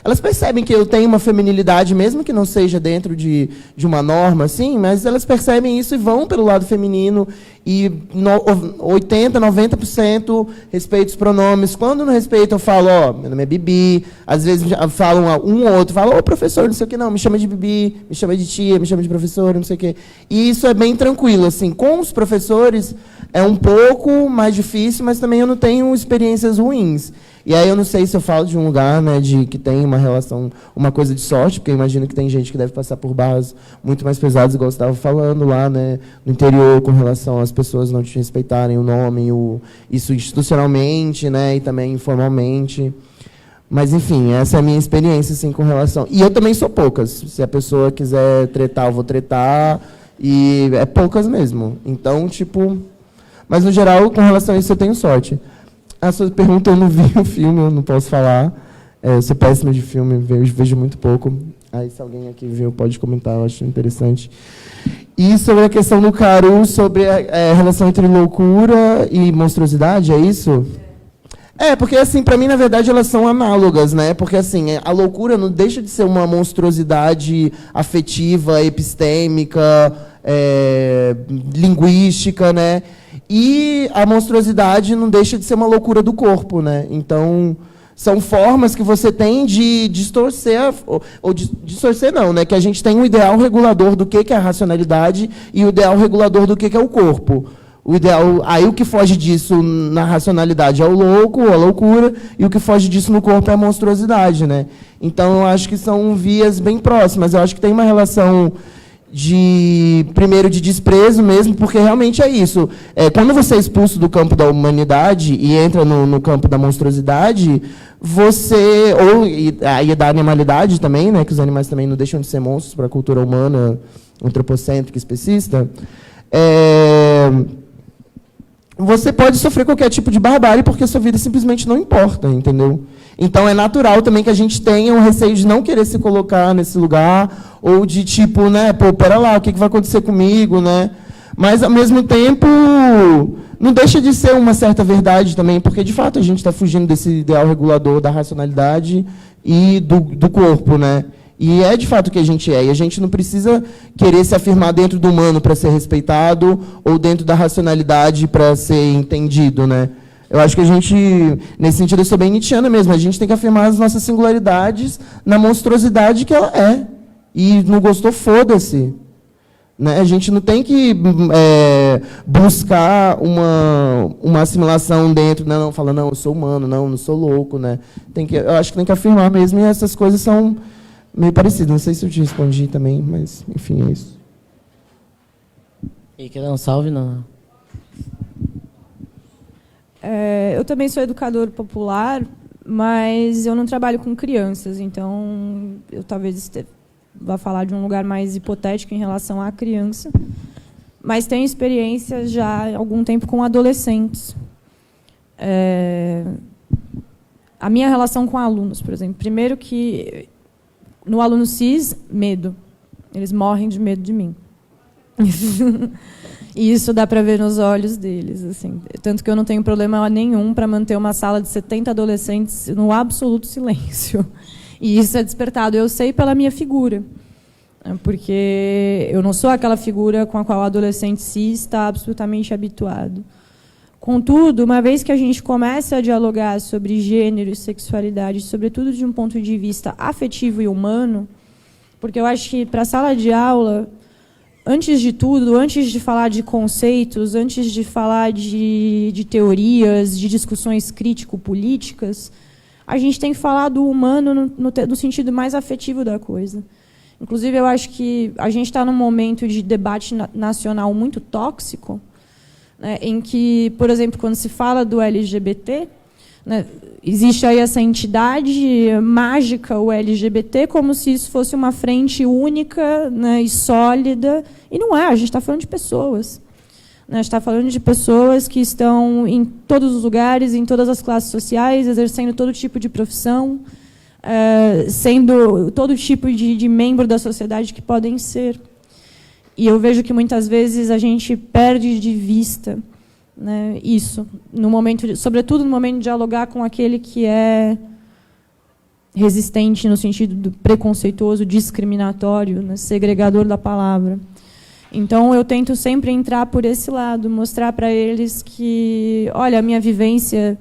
[SPEAKER 3] Elas percebem que eu tenho uma feminilidade, mesmo que não seja dentro de uma norma, assim, mas elas percebem isso e vão pelo lado feminino. E 80%, 90% respeito os pronomes. Quando não respeito, eu falo, meu nome é Bibi. Às vezes falam um ou outro, falam, professor, não sei o que, não, me chama de Bibi, me chama de tia, me chama de professora, não sei o que. E isso é bem tranquilo, assim. Com os professores é um pouco mais difícil, mas também eu não tenho experiências ruins. E aí eu não sei se eu falo de um lugar, né, que tem uma relação, uma coisa de sorte, porque eu imagino que tem gente que deve passar por barras muito mais pesadas, igual você estava falando lá, né, no interior, com relação às pessoas não te respeitarem o nome, isso institucionalmente, né, e também informalmente. Mas, enfim, essa é a minha experiência, assim, com relação... E eu também sou poucas. Se a pessoa quiser tretar, eu vou tretar. E é poucas mesmo. Então, tipo... Mas, no geral, com relação a isso, eu tenho sorte. A sua pergunta, eu não vi o filme, eu não posso falar. Eu sou péssimo de filme, vejo muito pouco. Aí, se alguém aqui viu, pode comentar, eu acho interessante. E sobre a questão do Caru, sobre a relação entre loucura e monstruosidade, é isso? Porque, assim, para mim, na verdade, elas são análogas, né? Porque, assim, a loucura não deixa de ser uma monstruosidade afetiva, epistêmica, linguística, né? E a monstruosidade não deixa de ser uma loucura do corpo, né? Então, são formas que você tem de distorcer, ou distorcer não, né? Que a gente tem um ideal regulador do que é a racionalidade e o ideal regulador do que é o corpo. O ideal, aí o que foge disso na racionalidade é o louco, a loucura, e o que foge disso no corpo é a monstruosidade, né? Então, eu acho que são vias bem próximas. Eu acho que tem uma relação primeiro de desprezo mesmo, porque realmente é isso. Quando você é expulso do campo da humanidade e entra no campo da monstruosidade, você, e da animalidade também, né, que os animais também não deixam de ser monstros para a cultura humana, antropocêntrica, especista, você pode sofrer qualquer tipo de barbárie porque a sua vida simplesmente não importa, entendeu? Então, é natural também que a gente tenha um receio de não querer se colocar nesse lugar, ou de tipo, né, pô, pera lá, o que vai acontecer comigo, né? Mas, ao mesmo tempo, não deixa de ser uma certa verdade também, porque, de fato, a gente está fugindo desse ideal regulador da racionalidade e do corpo, né? E é, de fato, o que a gente é. E a gente não precisa querer se afirmar dentro do humano para ser respeitado, ou dentro da racionalidade para ser entendido, né? Eu acho que a gente, nesse sentido, eu sou bem nietzschiana mesmo. A gente tem que afirmar as nossas singularidades na monstruosidade que ela é. E não gostou, foda-se. Né? A gente não tem que buscar uma assimilação dentro. Não, fala, não, eu sou humano, não sou louco. Né? Eu acho que tem que afirmar mesmo, e essas coisas são meio parecidas. Não sei se eu te respondi também, mas, enfim, é isso.
[SPEAKER 2] E quer dar um salve, não?
[SPEAKER 5] Eu também sou educador popular, mas eu não trabalho com crianças, então eu talvez vá falar de um lugar mais hipotético em relação à criança, mas tenho experiência já há algum tempo com adolescentes. A minha relação com alunos, por exemplo, primeiro que no aluno cis, medo. Eles morrem de medo de mim. E isso dá para ver nos olhos deles, assim. Tanto que eu não tenho problema nenhum para manter uma sala de 70 adolescentes no absoluto silêncio. E isso é despertado, eu sei, pela minha figura. Porque eu não sou aquela figura com a qual o adolescente cis está absolutamente habituado. Contudo, uma vez que a gente começa a dialogar sobre gênero e sexualidade, sobretudo de um ponto de vista afetivo e humano, porque eu acho que para a sala de aula, antes de tudo, antes de falar de conceitos, antes de falar de teorias, de discussões crítico-políticas, a gente tem que falar do humano no sentido mais afetivo da coisa. Inclusive, eu acho que a gente está num momento de debate nacional muito tóxico, né, em que, por exemplo, quando se fala do LGBT, né, existe aí essa entidade mágica, o LGBT, como se isso fosse uma frente única, né, e sólida. E não é, a gente está falando de pessoas. Né, a gente está falando de pessoas que estão em todos os lugares, em todas as classes sociais, exercendo todo tipo de profissão, sendo todo tipo de membro da sociedade que podem ser. E eu vejo que muitas vezes a gente perde de vista, né, isso, sobretudo no momento de dialogar com aquele que é resistente no sentido do preconceituoso, discriminatório, né, segregador da palavra. Então, eu tento sempre entrar por esse lado, mostrar para eles que, olha, a minha vivência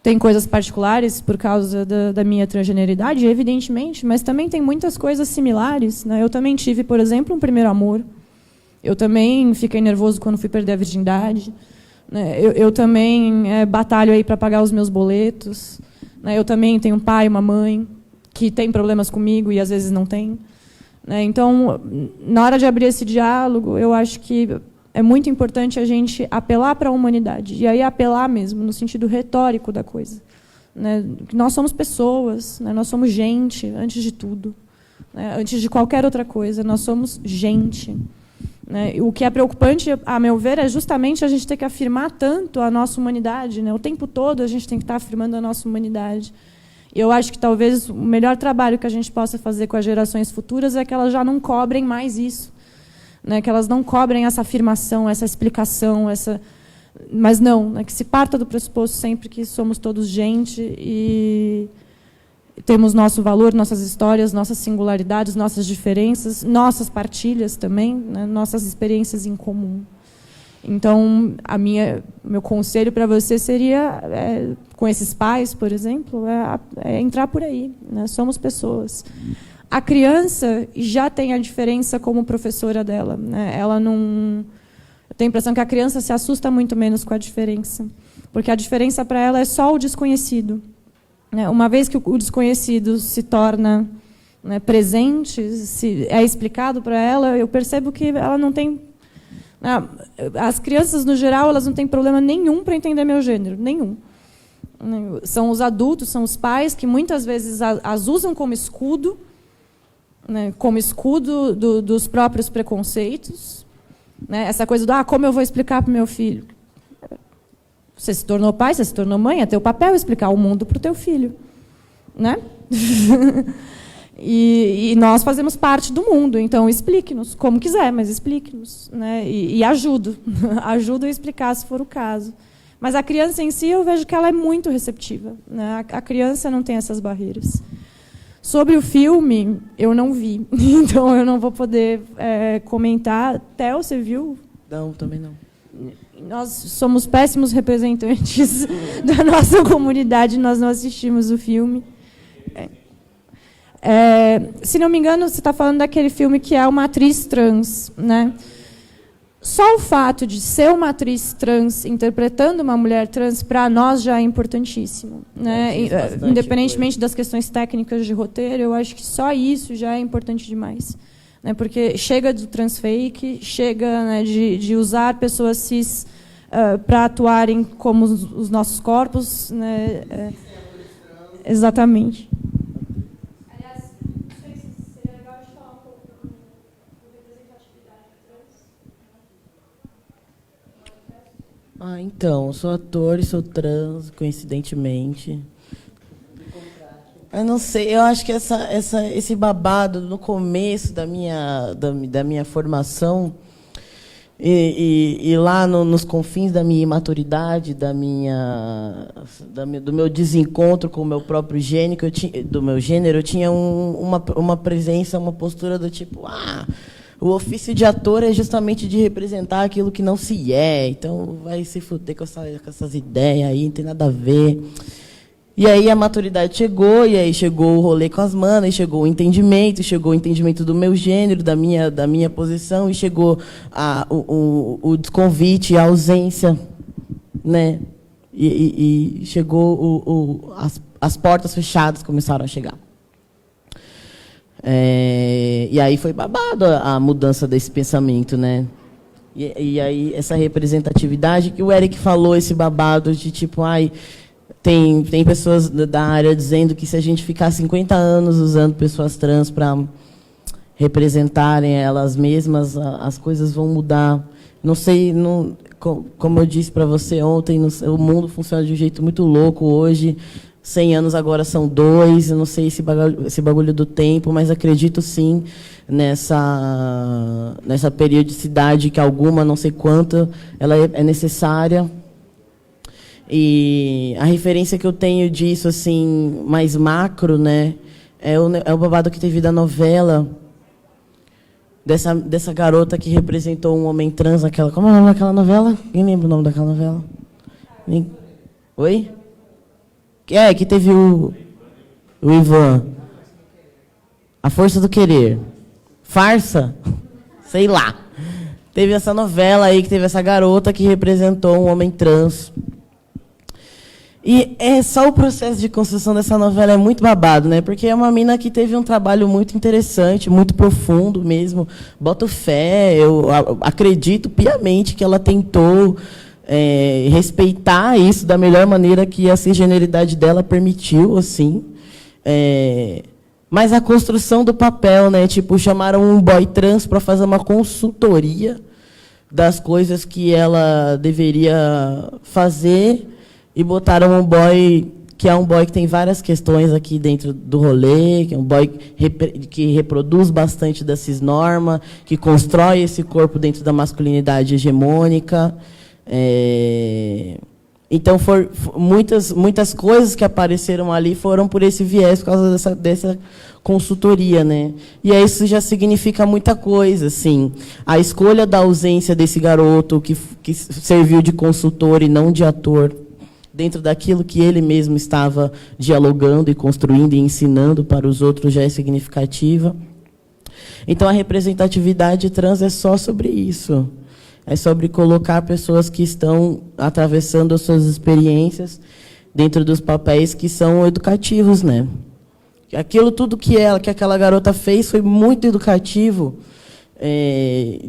[SPEAKER 5] tem coisas particulares por causa da minha transgeneridade, evidentemente, mas também tem muitas coisas similares. Né? Eu também tive, por exemplo, um primeiro amor. Eu também fiquei nervoso quando fui perder a virgindade. Né? Eu também batalho aí para pagar os meus boletos. Né? Eu também tenho um pai e uma mãe que têm problemas comigo e às vezes não têm. Né? Então, na hora de abrir esse diálogo, eu acho que é muito importante a gente apelar para a humanidade. E aí apelar mesmo, no sentido retórico da coisa. Né? Nós somos pessoas, né? Nós somos gente, antes de tudo. Né? Antes de qualquer outra coisa, nós somos gente. Né? O que é preocupante, a meu ver, é justamente a gente ter que afirmar tanto a nossa humanidade. Né? O tempo todo a gente tem que estar afirmando a nossa humanidade. Eu acho que talvez o melhor trabalho que a gente possa fazer com as gerações futuras é que elas já não cobrem mais isso, né? Que elas não cobrem essa afirmação, essa explicação, mas não, né? Que se parta do pressuposto sempre que somos todos gente e temos nosso valor, nossas histórias, nossas singularidades, nossas diferenças, nossas partilhas também, né? Nossas experiências em comum. Então, meu conselho para você seria, com esses pais, por exemplo, entrar por aí, né? Somos pessoas. A criança já tem a diferença como professora dela, né? Ela não... Eu tenho a impressão que a criança se assusta muito menos com a diferença, porque a diferença para ela é só o desconhecido. Uma vez que o desconhecido se torna, né, presente, se é explicado para ela, eu percebo que ela não tem... As crianças, no geral, elas não têm problema nenhum para entender meu gênero, nenhum. São os adultos, são os pais que muitas vezes as usam como escudo, né, como escudo dos próprios preconceitos, né, essa coisa do como eu vou explicar para o meu filho. Você se tornou pai, você se tornou mãe, é teu papel explicar o mundo para o teu filho, né? E nós fazemos parte do mundo, então explique-nos, como quiser, mas explique-nos, né? E ajudo a explicar se for o caso. Mas a criança em si, eu vejo que ela é muito receptiva, né? A criança não tem essas barreiras. Sobre o filme, eu não vi, então eu não vou poder comentar. Theo, você viu?
[SPEAKER 2] Não, também não.
[SPEAKER 5] Nós somos péssimos representantes da nossa comunidade, nós não assistimos o filme. Se não me engano, você está falando daquele filme que é uma atriz trans, né? Só o fato de ser uma atriz trans interpretando uma mulher trans, para nós, já é importantíssimo, né? Independentemente das questões técnicas de roteiro, eu acho que só isso já é importante demais. Né? Porque chega do transfake, chega, né, de usar pessoas cis para atuarem como os nossos corpos. Né? Exatamente.
[SPEAKER 2] Então, eu sou ator e sou trans, coincidentemente. Eu não sei, eu acho que esse babado no começo da minha formação e lá nos confins da minha imaturidade, do meu desencontro com o meu próprio gênero, eu tinha uma presença, uma postura do tipo, o ofício de ator é justamente de representar aquilo que não se é, então vai se fuder com essas ideias aí, não tem nada a ver. E aí a maturidade chegou, e aí chegou o rolê com as manas, chegou o entendimento do meu gênero, da minha posição, e chegou o desconvite, a ausência, né? E chegou as portas fechadas começaram a chegar. E aí foi babado a mudança desse pensamento, né? E aí essa representatividade que o Eric falou, esse babado de tipo, tem pessoas da área dizendo que se a gente ficar 50 anos usando pessoas trans para representarem elas mesmas, as coisas vão mudar. Não sei, como eu disse para você ontem, o mundo funciona de um jeito muito louco hoje. 100 anos agora são 2, eu não sei esse bagulho do tempo, mas acredito sim nessa periodicidade que alguma, não sei quanta, ela é necessária. E a referência que eu tenho disso, assim, mais macro, né, é o babado que teve da novela, dessa garota que representou um homem trans naquela... Como é o nome daquela novela? Quem lembra o nome daquela novela? Oi? Que teve o Ivan. A Força do Querer. Farsa? Sei lá. Teve essa novela aí, que teve essa garota que representou um homem trans. E só o processo de construção dessa novela é muito babado, né? Porque é uma mina que teve um trabalho muito interessante, muito profundo mesmo. Boto fé, eu acredito piamente que ela tentou respeitar isso da melhor maneira que a cisgeneridade dela permitiu, assim. Mas a construção do papel, né? Tipo, chamaram um boy trans para fazer uma consultoria das coisas que ela deveria fazer e botaram um boy que é um boy que tem várias questões aqui dentro do rolê, que é um boy que reproduz bastante da cisnorma, que constrói esse corpo dentro da masculinidade hegemônica. Então, muitas coisas que apareceram ali foram por esse viés, por causa dessa consultoria, né? E aí isso já significa muita coisa, assim. A escolha da ausência desse garoto que serviu de consultor e não de ator, dentro daquilo que ele mesmo estava dialogando e construindo e ensinando para os outros, já é significativa. Então, a representatividade trans é só sobre isso. É sobre colocar pessoas que estão atravessando as suas experiências dentro dos papéis que são educativos, né? Aquilo tudo que aquela garota fez foi muito educativo,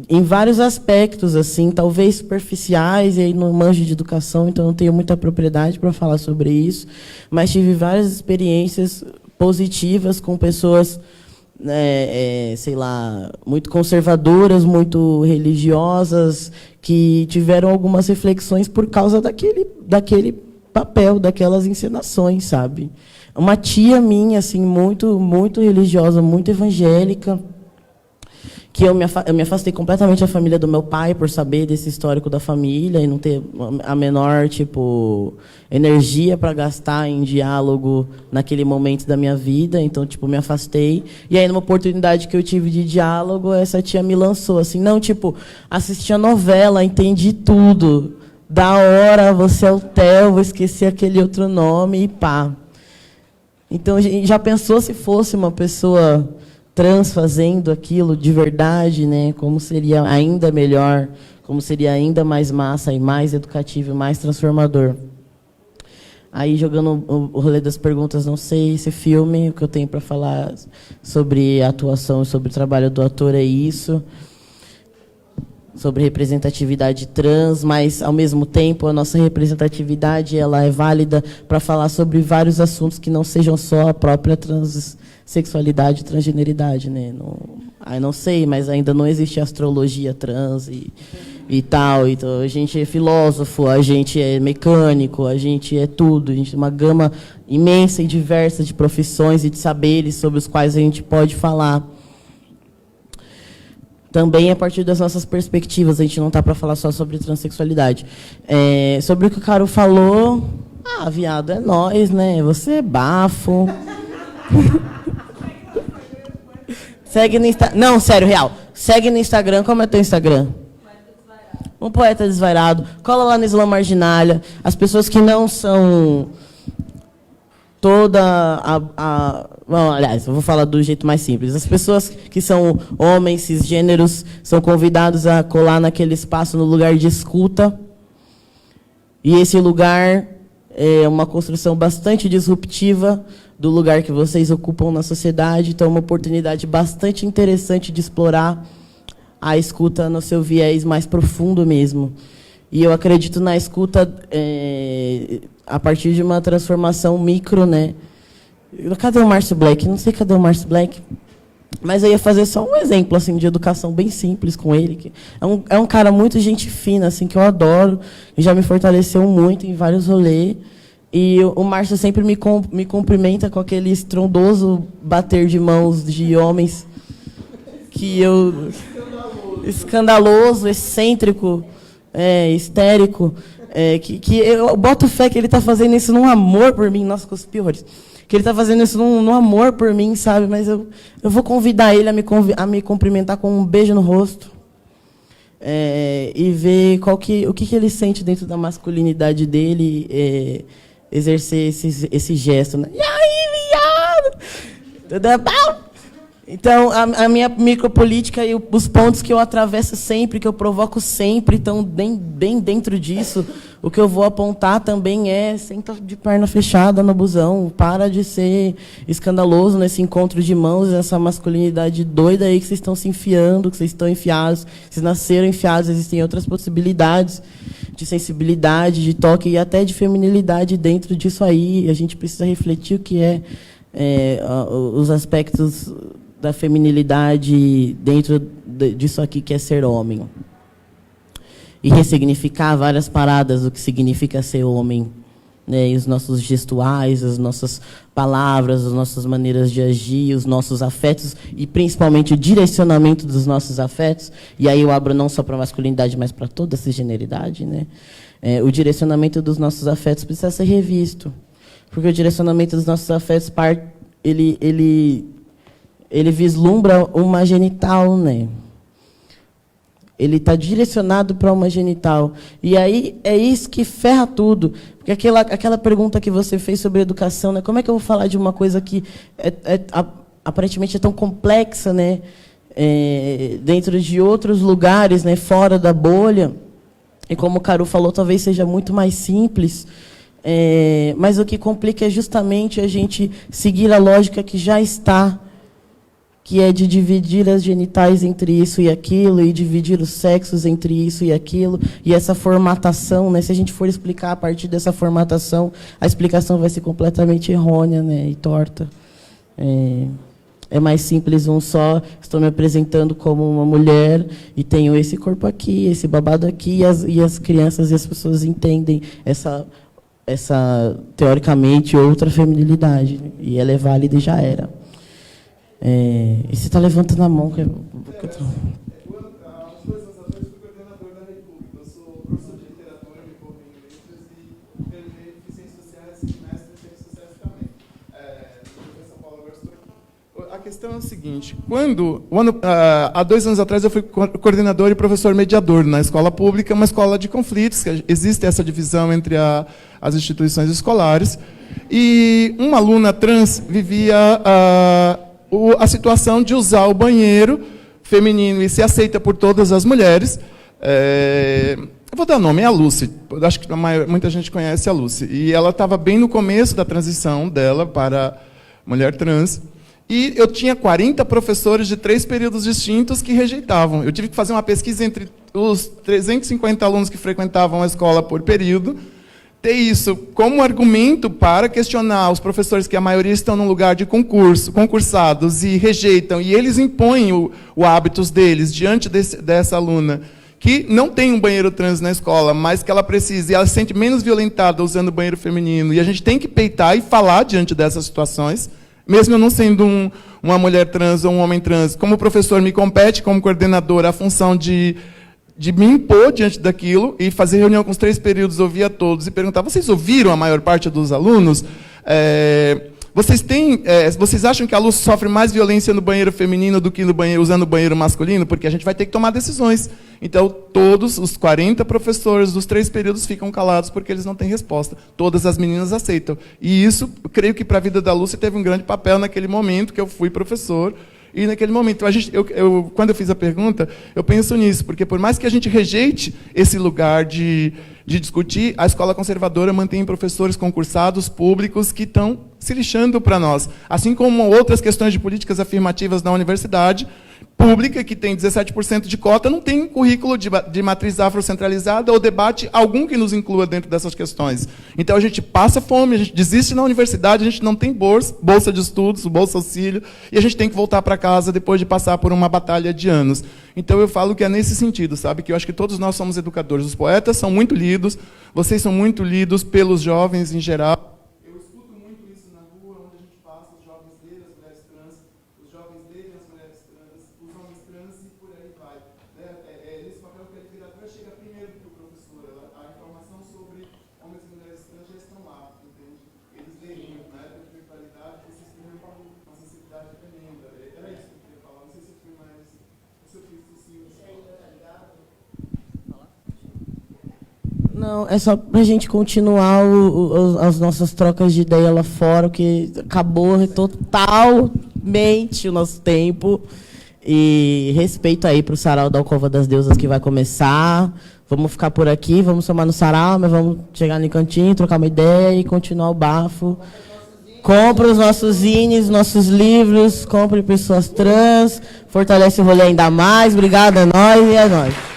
[SPEAKER 2] em vários aspectos, assim, talvez superficiais, e aí não manjo de educação, então não tenho muita propriedade para falar sobre isso, mas tive várias experiências positivas com pessoas, sei lá, muito conservadoras, muito religiosas, que tiveram algumas reflexões por causa daquele papel, daquelas encenações, sabe? Uma tia minha, assim, muito, muito religiosa, muito evangélica, que eu me afastei completamente da família do meu pai por saber desse histórico da família e não ter a menor, energia para gastar em diálogo naquele momento da minha vida. Então, me afastei. E aí, numa oportunidade que eu tive de diálogo, essa tia me lançou assim, não, assisti a novela, entendi tudo. Da hora, você é o Theo, vou esquecer aquele outro nome e pá. Então, já pensou se fosse uma pessoa trans fazendo aquilo de verdade, né? Como seria ainda melhor, como seria ainda mais massa e mais educativo, mais transformador. Aí, jogando o rolê das perguntas, não sei, esse filme, o que eu tenho para falar sobre a atuação, sobre o trabalho do ator é isso, sobre representatividade trans, mas, ao mesmo tempo, a nossa representatividade ela é válida para falar sobre vários assuntos que não sejam só a própria sexualidade e transgeneridade, né? Não sei, mas ainda não existe astrologia trans e tal. Então, a gente é filósofo, a gente é mecânico, a gente é tudo. A gente tem uma gama imensa e diversa de profissões e de saberes sobre os quais a gente pode falar. Também a partir das nossas perspectivas, a gente não está para falar só sobre transexualidade. Sobre o que o Caro falou, viado, é nós, né? Você é bafo. Segue no Instagram. Não, sério, real. Segue no Instagram. Como é teu Instagram? Um Poeta Desvairado. Cola lá no Islã Marginalha. As pessoas que não são Bom, aliás, eu vou falar do jeito mais simples. As pessoas que são homens, cisgêneros, são convidados a colar naquele espaço no lugar de escuta. E esse lugar é uma construção bastante disruptiva do lugar que vocês ocupam na sociedade. Então, é uma oportunidade bastante interessante de explorar a escuta no seu viés mais profundo mesmo. E eu acredito na escuta a partir de uma transformação micro, né? Cadê o Márcio Black? Não sei cadê o Márcio Black. Mas eu ia fazer só um exemplo assim, de educação bem simples com ele. Que é um cara muito gente fina, assim, que eu adoro. E já me fortaleceu muito em vários rolês. E o Márcio sempre me cumprimenta com aquele estrondoso bater de mãos de homens que eu... Escandaloso, excêntrico, histérico. Que eu boto fé que ele está fazendo isso num amor por mim. Nossa, cuspi horrores. Que ele está fazendo isso num amor por mim, sabe? Mas eu vou convidar ele a me cumprimentar com um beijo no rosto. E ver o que ele sente dentro da masculinidade dele, exercer esse gesto. Né? E aí, viado? Tudo bom? Então, a minha micropolítica e os pontos que eu atravesso sempre, que eu provoco sempre, estão bem dentro disso. O que eu vou apontar também senta de perna fechada no busão, para de ser escandaloso nesse encontro de mãos, essa masculinidade doida aí que vocês estão se enfiando, que vocês estão enfiados, vocês nasceram enfiados, existem outras possibilidades de sensibilidade, de toque e até de feminilidade dentro disso aí. A gente precisa refletir o que os aspectos da feminilidade dentro disso aqui que é ser homem. E ressignificar várias paradas do que significa ser homem né, e os nossos gestuais, as nossas palavras, as nossas maneiras de agir, os nossos afetos e principalmente o direcionamento dos nossos afetos. E aí eu abro não só para a masculinidade, mas para toda a cisgeneridade, né? O direcionamento dos nossos afetos precisa ser revisto, porque o direcionamento dos nossos afetos ele vislumbra uma genital, né? Ele está direcionado para uma genital. E aí é isso que ferra tudo. Porque aquela pergunta que você fez sobre educação, né? Como é que eu vou falar de uma coisa que aparentemente é tão complexa, né? Dentro de outros lugares, né? Fora da bolha. E como o Caru falou, talvez seja muito mais simples. Mas o que complica é justamente a gente seguir a lógica que já está, que é de dividir as genitais entre isso e aquilo, e dividir os sexos entre isso e aquilo, e essa formatação, né, se a gente for explicar a partir dessa formatação, a explicação vai ser completamente errônea, né, e torta. É mais simples um só, estou me apresentando como uma mulher, e tenho esse corpo aqui, esse babado aqui, e as crianças e as pessoas entendem essa teoricamente, outra feminilidade, né, e ela é válida e já era. E você está levantando a mão.
[SPEAKER 6] Umas coisas atrás, eu fui coordenador da República. Eu sou professor de literatura, me formei em letras e terminei em ciências sociais e mestre em ciências sociais também. São Paulo, agora estou... A questão é o seguinte: há 2 anos atrás eu fui coordenador e professor mediador na escola pública, uma escola de conflitos, que existe essa divisão entre as instituições escolares, e uma aluna trans vivia a situação de usar o banheiro feminino e ser aceita por todas as mulheres. Eu vou dar nome, é a Lucy. Acho que muita gente conhece a Lucy. E ela estava bem no começo da transição dela para mulher trans. E eu tinha 40 professores de 3 períodos distintos que rejeitavam. Eu tive que fazer uma pesquisa entre os 350 alunos que frequentavam a escola por período, ter isso como argumento para questionar os professores, que a maioria estão num lugar de concursados, e rejeitam, e eles impõem o hábitos deles diante dessa aluna, que não tem um banheiro trans na escola, mas que ela precisa, e ela se sente menos violentada usando o banheiro feminino, e a gente tem que peitar e falar diante dessas situações, mesmo eu não sendo uma mulher trans ou um homem trans. Como professor, me compete, como coordenador, a função de me impor diante daquilo e fazer reunião com os 3 períodos, ouvir a todos e perguntar: vocês ouviram a maior parte dos alunos? Vocês acham que a Lúcia sofre mais violência no banheiro feminino do que usando o banheiro masculino? Porque a gente vai ter que tomar decisões. Então, todos os 40 professores dos 3 períodos ficam calados porque eles não têm resposta. Todas as meninas aceitam. E isso, creio que para a vida da Lúcia teve um grande papel naquele momento que eu fui professor. E naquele momento, quando eu fiz a pergunta, eu penso nisso, porque por mais que a gente rejeite esse lugar de discutir, a escola conservadora mantém professores concursados, públicos, que estão se lixando para nós. Assim como outras questões de políticas afirmativas na universidade pública, que tem 17% de cota, não tem currículo de matriz afrocentralizada ou debate algum que nos inclua dentro dessas questões. Então, a gente passa fome, a gente desiste na universidade, a gente não tem bolsa de estudos, bolsa auxílio, e a gente tem que voltar para casa depois de passar por uma batalha de anos. Então, eu falo que é nesse sentido, sabe? Que eu acho que todos nós somos educadores. Os poetas são muito lidos, vocês são muito lidos pelos jovens em geral.
[SPEAKER 2] Não, é só para a gente continuar as nossas trocas de ideia lá fora, que acabou totalmente o nosso tempo. E respeito aí para o sarau da Alcova das Deusas que vai começar. Vamos ficar por aqui, vamos somar no sarau, mas vamos chegar no cantinho, trocar uma ideia e continuar o bafo. Compre os nossos zines, nossos livros, compre pessoas trans, fortalece o rolê ainda mais. Obrigado, é nóis e é nóis.